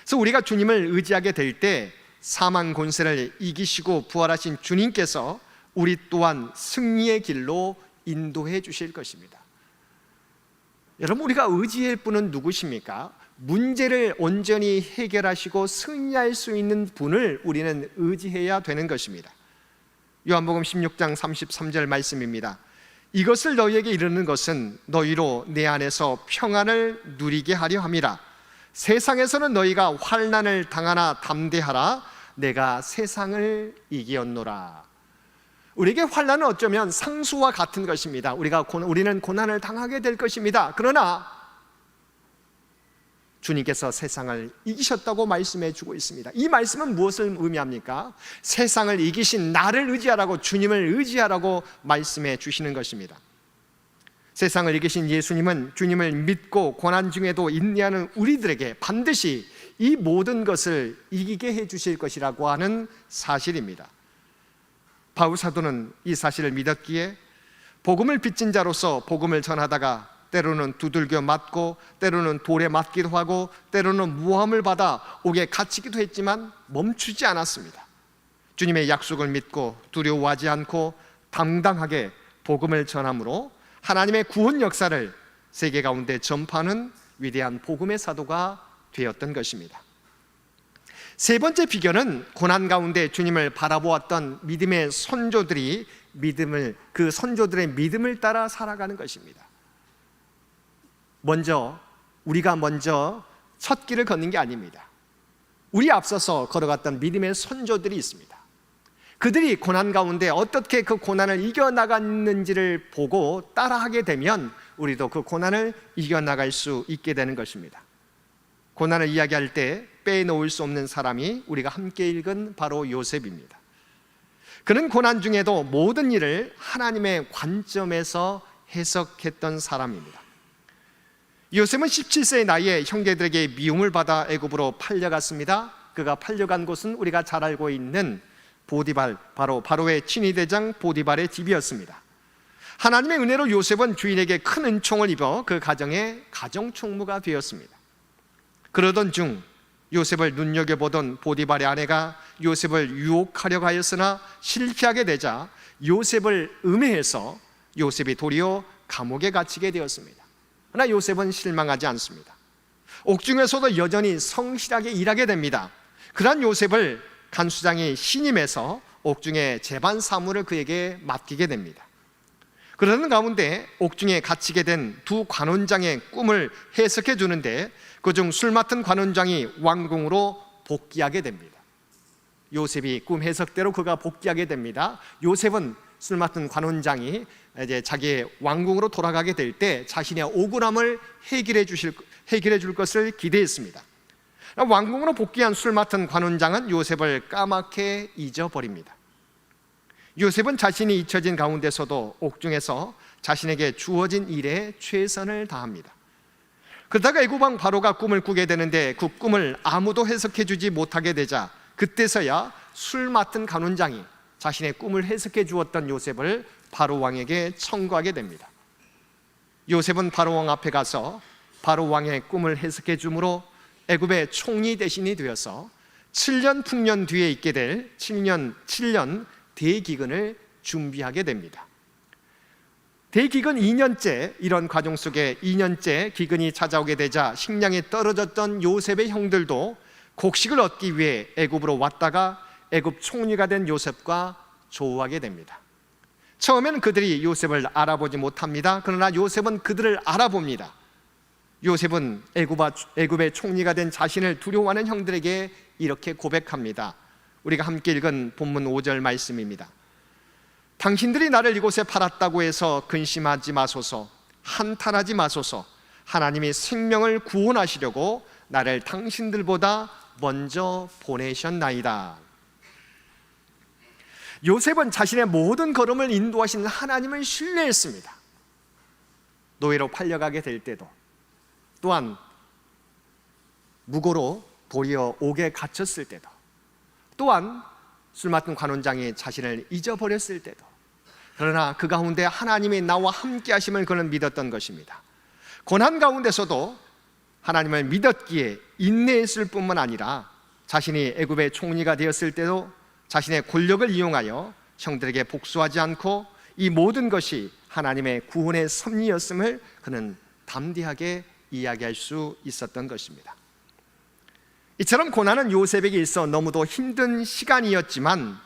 그래서 우리가 주님을 의지하게 될 때 사망 권세를 이기시고 부활하신 주님께서 우리 또한 승리의 길로 인도해 주실 것입니다. 여러분, 우리가 의지할 분은 누구십니까? 문제를 온전히 해결하시고 승리할 수 있는 분을 우리는 의지해야 되는 것입니다. 요한복음 16장 33절 말씀입니다. 이것을 너희에게 이르는 것은 너희로 내 안에서 평안을 누리게 하려 함이라. 세상에서는 너희가 환난을 당하나 담대하라. 내가 세상을 이기었노라. 우리에게 환난은 어쩌면 상수와 같은 것입니다. 우리는 고난을 당하게 될 것입니다. 그러나 주님께서 세상을 이기셨다고 말씀해 주고 있습니다. 이 말씀은 무엇을 의미합니까? 세상을 이기신 나를 의지하라고, 주님을 의지하라고 말씀해 주시는 것입니다. 세상을 이기신 예수님은 주님을 믿고 고난 중에도 인내하는 우리들에게 반드시 이 모든 것을 이기게 해 주실 것이라고 하는 사실입니다. 바울 사도는 이 사실을 믿었기에 복음을 빚진 자로서 복음을 전하다가 때로는 두들겨 맞고 때로는 돌에 맞기도 하고 때로는 모함을 받아 옥에 갇히기도 했지만 멈추지 않았습니다. 주님의 약속을 믿고 두려워하지 않고 당당하게 복음을 전함으로 하나님의 구원 역사를 세계 가운데 전파하는 위대한 복음의 사도가 되었던 것입니다. 세 번째 비결은 고난 가운데 주님을 바라보았던 믿음의 선조들이 그 선조들의 믿음을 따라 살아가는 것입니다. 우리가 먼저 첫 길을 걷는 게 아닙니다. 우리 앞서서 걸어갔던 믿음의 선조들이 있습니다. 그들이 고난 가운데 어떻게 그 고난을 이겨나갔는지를 보고 따라하게 되면 우리도 그 고난을 이겨나갈 수 있게 되는 것입니다. 고난을 이야기할 때 빼놓을 수 없는 사람이 우리가 함께 읽은 바로 요셉입니다. 그는 고난 중에도 모든 일을 하나님의 관점에서 해석했던 사람입니다. 요셉은 17세의 나이에 형제들에게 미움을 받아 애굽으로 팔려갔습니다. 그가 팔려간 곳은 우리가 잘 알고 있는 보디발, 바로 바로의 친위대장 보디발의 집이었습니다. 하나님의 은혜로 요셉은 주인에게 큰 은총을 입어 그 가정의 가정총무가 되었습니다. 그러던 중 요셉을 눈여겨보던 보디발의 아내가 요셉을 유혹하려고 하였으나 실패하게 되자 요셉을 음해해서 요셉이 도리어 감옥에 갇히게 되었습니다. 그러나 요셉은 실망하지 않습니다. 옥중에서도 여전히 성실하게 일하게 됩니다. 그러한 요셉을 간수장이 신임해서 옥중의 재반 사무를 그에게 맡기게 됩니다. 그러는 가운데 옥중에 갇히게 된 두 관원장의 꿈을 해석해 주는데 그중 술 맡은 관원장이 왕궁으로 복귀하게 됩니다. 요셉이 꿈 해석대로 그가 복귀하게 됩니다. 요셉은 술 맡은 관원장이 이제 자기의 왕궁으로 돌아가게 될 때 자신의 억울함을 해결해 줄 것을 기대했습니다. 왕궁으로 복귀한 술 맡은 관원장은 요셉을 까맣게 잊어버립니다. 요셉은 자신이 잊혀진 가운데서도 옥중에서 자신에게 주어진 일에 최선을 다합니다. 그러다가 애굽왕 바로가 꿈을 꾸게 되는데 그 꿈을 아무도 해석해 주지 못하게 되자 그때서야 술 맡은 관원장이 자신의 꿈을 해석해 주었던 요셉을 바로 왕에게 청구하게 됩니다. 요셉은 바로 왕 앞에 가서 바로 왕의 꿈을 해석해 주므로 애굽의 총리 대신이 되어서 7년 풍년 뒤에 있게 될 7년 대기근을 준비하게 됩니다. 대기근 2년째, 이런 과정 속에 2년째 기근이 찾아오게 되자 식량이 떨어졌던 요셉의 형들도 곡식을 얻기 위해 애굽으로 왔다가 애굽 총리가 된 요셉과 조우하게 됩니다. 처음에는 그들이 요셉을 알아보지 못합니다. 그러나 요셉은 그들을 알아봅니다. 요셉은 애굽의 총리가 된 자신을 두려워하는 형들에게 이렇게 고백합니다. 우리가 함께 읽은 본문 5절 말씀입니다. 당신들이 나를 이곳에 팔았다고 해서 근심하지 마소서, 한탄하지 마소서. 하나님이 생명을 구원하시려고 나를 당신들보다 먼저 보내셨나이다. 요셉은 자신의 모든 걸음을 인도하시는 하나님을 신뢰했습니다. 노예로 팔려가게 될 때도, 또한 무고로 도리어 옥에 갇혔을 때도, 또한 술 맡은 관원장이 자신을 잊어버렸을 때도, 그러나 그 가운데 하나님이 나와 함께 하심을 그는 믿었던 것입니다. 고난 가운데서도 하나님을 믿었기에 인내했을 뿐만 아니라 자신이 애굽의 총리가 되었을 때도 자신의 권력을 이용하여 형들에게 복수하지 않고 이 모든 것이 하나님의 구원의 섭리였음을 그는 담대하게 이야기할 수 있었던 것입니다. 이처럼 고난은 요셉에게 있어 너무도 힘든 시간이었지만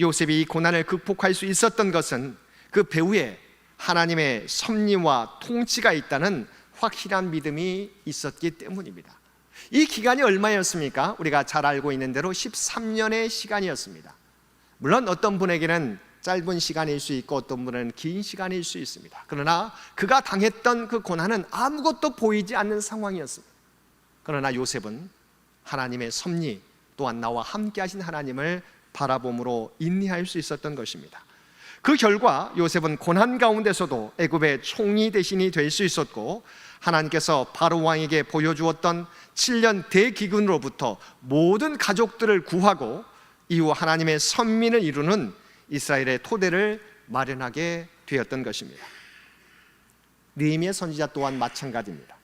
요셉이 이 고난을 극복할 수 있었던 것은 그 배후에 하나님의 섭리와 통치가 있다는 확실한 믿음이 있었기 때문입니다. 이 기간이 얼마였습니까? 우리가 잘 알고 있는 대로 13년의 시간이었습니다. 물론 어떤 분에게는 짧은 시간일 수 있고 어떤 분은 긴 시간일 수 있습니다. 그러나 그가 당했던 그 고난은 아무것도 보이지 않는 상황이었습니다. 그러나 요셉은 하나님의 섭리 또한 나와 함께 하신 하나님을 바라봄으로 인내할 수 있었던 것입니다. 그 결과 요셉은 고난 가운데서도 애굽의 총리 대신이 될 수 있었고, 하나님께서 바로 왕에게 보여주었던 7년 대기근으로부터 모든 가족들을 구하고 이후 하나님의 선민을 이루는 이스라엘의 토대를 마련하게 되었던 것입니다. 느헤미야 선지자 또한 마찬가지입니다.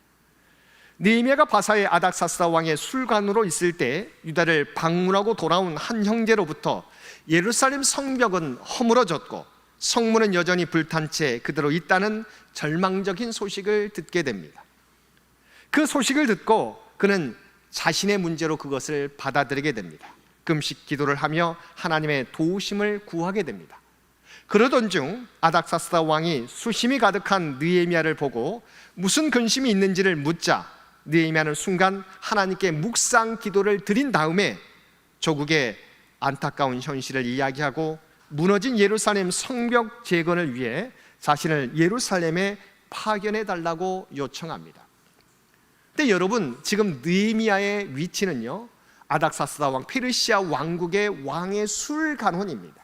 느헤미야가 바사의 아닥사스다 왕의 술관으로 있을 때 유다를 방문하고 돌아온 한 형제로부터 예루살렘 성벽은 허물어졌고 성문은 여전히 불탄 채 그대로 있다는 절망적인 소식을 듣게 됩니다. 그 소식을 듣고 그는 자신의 문제로 그것을 받아들이게 됩니다. 금식 기도를 하며 하나님의 도우심을 구하게 됩니다. 그러던 중 아닥사스다 왕이 수심이 가득한 느헤미야를 보고 무슨 근심이 있는지를 묻자 느헤미야는 순간 하나님께 묵상 기도를 드린 다음에 조국의 안타까운 현실을 이야기하고 무너진 예루살렘 성벽 재건을 위해 자신을 예루살렘에 파견해 달라고 요청합니다. 근데 여러분, 지금 느헤미야의 위치는요, 아닥사스다 왕, 페르시아 왕국의 왕의 술간원입니다.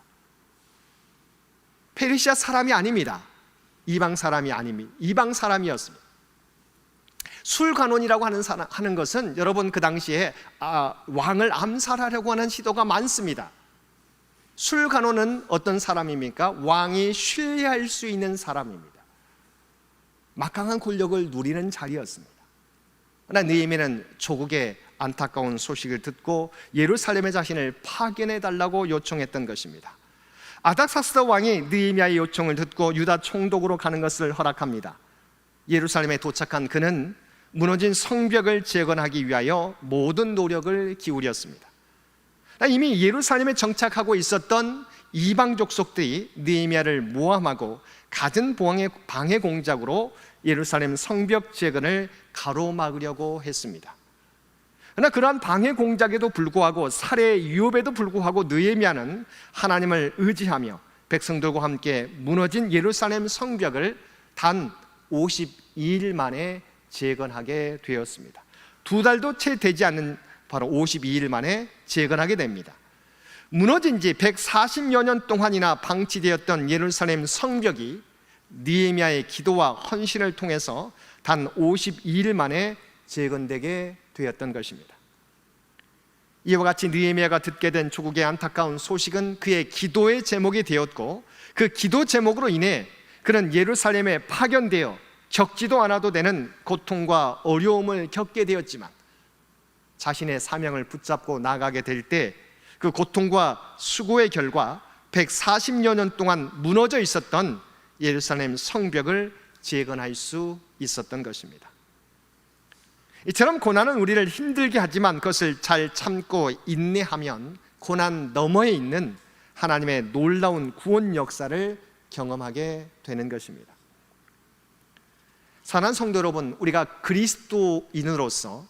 페르시아 사람이 아닙니다. 이방 사람이 아닙니다. 이방 사람이었습니다. 술간원이라고 하는 것은 여러분, 그 당시에 왕을 암살하려고 하는 시도가 많습니다. 술간원은 어떤 사람입니까? 왕이 신뢰할 수 있는 사람입니다. 막강한 권력을 누리는 자리였습니다. 그러나 느헤미야는 조국의 안타까운 소식을 듣고 예루살렘에 자신을 파견해 달라고 요청했던 것입니다. 아닥사스다 왕이 느헤미야의 요청을 듣고 유다 총독으로 가는 것을 허락합니다. 예루살렘에 도착한 그는 무너진 성벽을 재건하기 위하여 모든 노력을 기울였습니다. 이미 예루살렘에 정착하고 있었던 이방 족속들이 느헤미야를 모함하고 갖은 방해 공작으로 예루살렘 성벽 재건을 가로막으려고 했습니다. 그러나 그러한 방해 공작에도 불구하고 살해 위협에도 불구하고 느헤미야는 하나님을 의지하며 백성들과 함께 무너진 예루살렘 성벽을 단 52일 만에 재건하게 되었습니다. 2달도 채 되지 않는 바로 52일 만에 재건하게 됩니다. 무너진 지 140여 년 동안이나 방치되었던 예루살렘 성벽이 느헤미야의 기도와 헌신을 통해서 단 52일 만에 재건되게 되었던 것입니다. 이와 같이 느헤미야가 듣게 된 조국의 안타까운 소식은 그의 기도의 제목이 되었고, 그 기도 제목으로 인해 그는 예루살렘에 파견되어 겪지도 않아도 되는 고통과 어려움을 겪게 되었지만 자신의 사명을 붙잡고 나가게 될 때 그 고통과 수고의 결과 140여 년 동안 무너져 있었던 예루살렘 성벽을 재건할 수 있었던 것입니다. 이처럼 고난은 우리를 힘들게 하지만 그것을 잘 참고 인내하면 고난 너머에 있는 하나님의 놀라운 구원 역사를 경험하게 되는 것입니다. 사랑하는 성도 여러분, 우리가 그리스도인으로서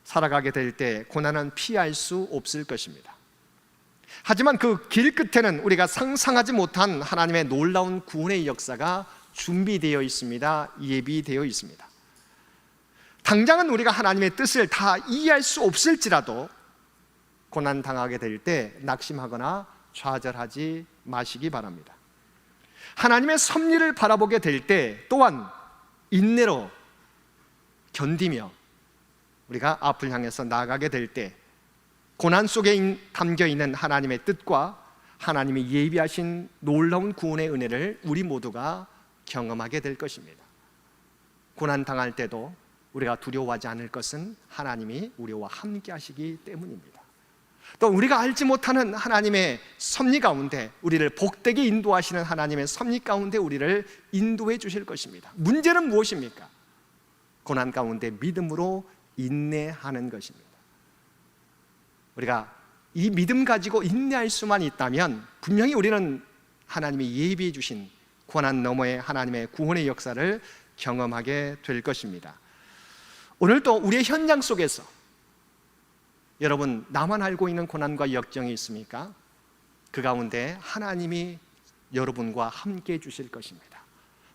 살아가게 될 때 고난은 피할 수 없을 것입니다. 하지만 그 길 끝에는 우리가 상상하지 못한 하나님의 놀라운 구원의 역사가 준비되어 있습니다. 예비되어 있습니다. 당장은 우리가 하나님의 뜻을 다 이해할 수 없을지라도 고난 당하게 될 때 낙심하거나 좌절하지 마시기 바랍니다. 하나님의 섭리를 바라보게 될 때 또한 인내로 견디며 우리가 앞을 향해서 나아가게 될 때 고난 속에 담겨 있는 하나님의 뜻과 하나님이 예비하신 놀라운 구원의 은혜를 우리 모두가 경험하게 될 것입니다. 고난 당할 때도 우리가 두려워하지 않을 것은 하나님이 우리와 함께 하시기 때문입니다. 또 우리가 알지 못하는 하나님의 섭리 가운데 우리를 복되게 인도하시는 하나님의 섭리 가운데 우리를 인도해 주실 것입니다. 문제는 무엇입니까? 고난 가운데 믿음으로 인내하는 것입니다. 우리가 이 믿음 가지고 인내할 수만 있다면 분명히 우리는 하나님이 예비해 주신 고난 너머의 하나님의 구원의 역사를 경험하게 될 것입니다. 오늘도 우리의 현장 속에서 여러분, 나만 알고 있는 고난과 역경이 있습니까? 그 가운데 하나님이 여러분과 함께 해 주실 것입니다.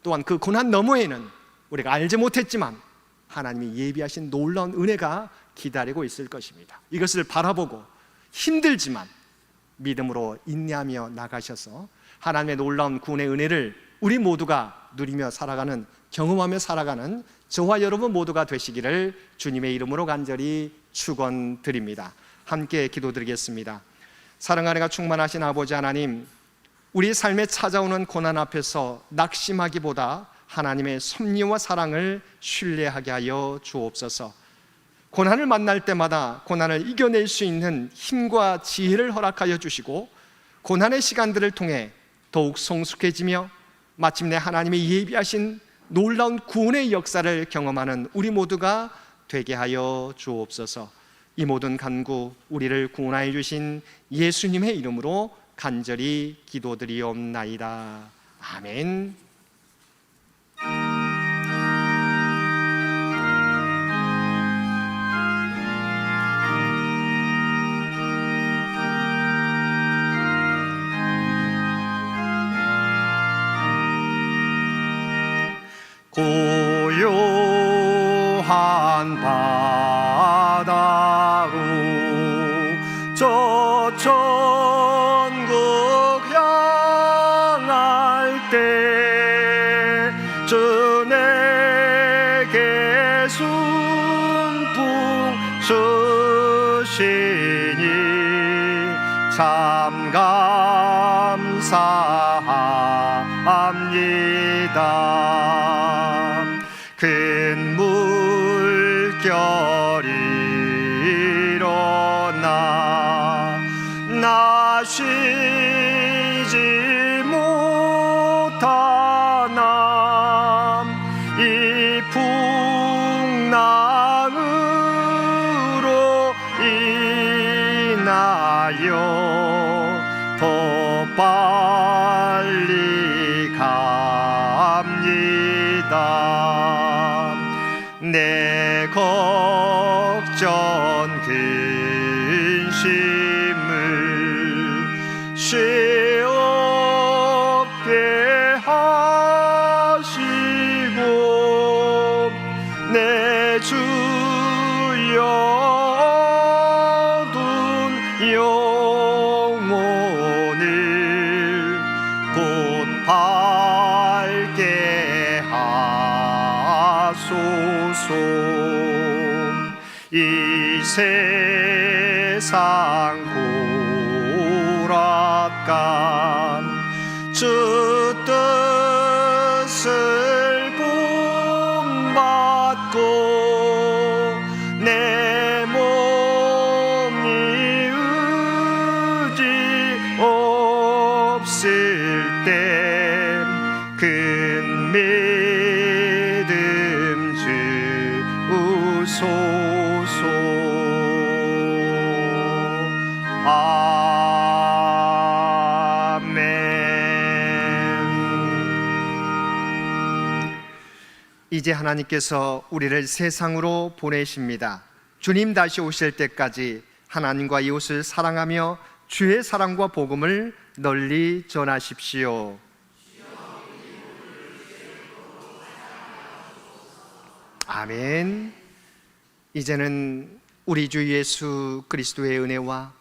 또한 그 고난 너머에는 우리가 알지 못했지만 하나님이 예비하신 놀라운 은혜가 기다리고 있을 것입니다. 이것을 바라보고 힘들지만 믿음으로 인내하며 나가셔서 하나님의 놀라운 구원의 은혜를 우리 모두가 누리며 살아가는, 경험하며 살아가는 저와 여러분 모두가 되시기를 주님의 이름으로 간절히 축원드립니다. 함께 기도드리겠습니다. 사랑 안에가 충만하신 아버지 하나님, 우리 삶에 찾아오는 고난 앞에서 낙심하기보다 하나님의 섭리와 사랑을 신뢰하게 하여 주옵소서. 고난을 만날 때마다 고난을 이겨낼 수 있는 힘과 지혜를 허락하여 주시고, 고난의 시간들을 통해 더욱 성숙해지며 마침내 하나님의 예비하신 놀라운 구원의 역사를 경험하는 우리 모두가 되게 하여 주옵소서. 이 모든 간구 우리를 구원하여 주신 예수님의 이름으로 간절히 기도드리옵나이다. 아멘. 고요한 바다로 저 천국 향할 때 주 내게 순풍 주시니 참 감사합니다. 큰 물결이 일어나 나 쉬지 못하나 이 풍랑으로 인하여 더 빨리 갑니다. 내 걱정 근심을 쉬 없게 하시고 내 주여 얻은 영혼을 곧 밝게 하소서. 이 세상 고락간 주 뜻을 본받고 내 몸이 의지 없을 때 큰 믿음 주소서. 아멘. 이제 하나님께서 우리를 세상으로 보내십니다. 주님 다시 오실 때까지 하나님과 이웃을 사랑하며 주의 사랑과 복음을 널리 전하십시오. 아멘. 이제는 우리 주 예수 그리스도의 은혜와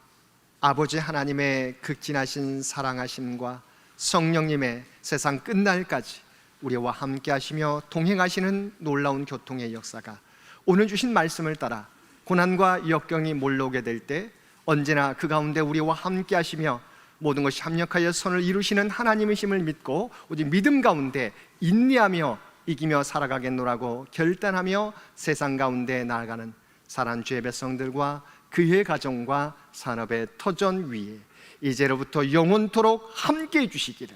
아버지 하나님의 극진하신 사랑하심과 성령님의 세상 끝날까지 우리와 함께 하시며 동행하시는 놀라운 교통의 역사가 오늘 주신 말씀을 따라 고난과 역경이 몰려오게 될 때 언제나 그 가운데 우리와 함께 하시며 모든 것이 합력하여 선을 이루시는 하나님의 힘을 믿고 오직 믿음 가운데 인내하며 이기며 살아가겠노라고 결단하며 세상 가운데 나아가는 사랑하는 주의 백성들과 그의 가정과 산업의 터전 위에 이제로부터 영원토록 함께 해주시기를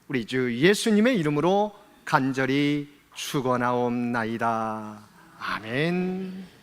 우리 주 예수님의 이름으로 간절히 축원하옵나이다. 아멘.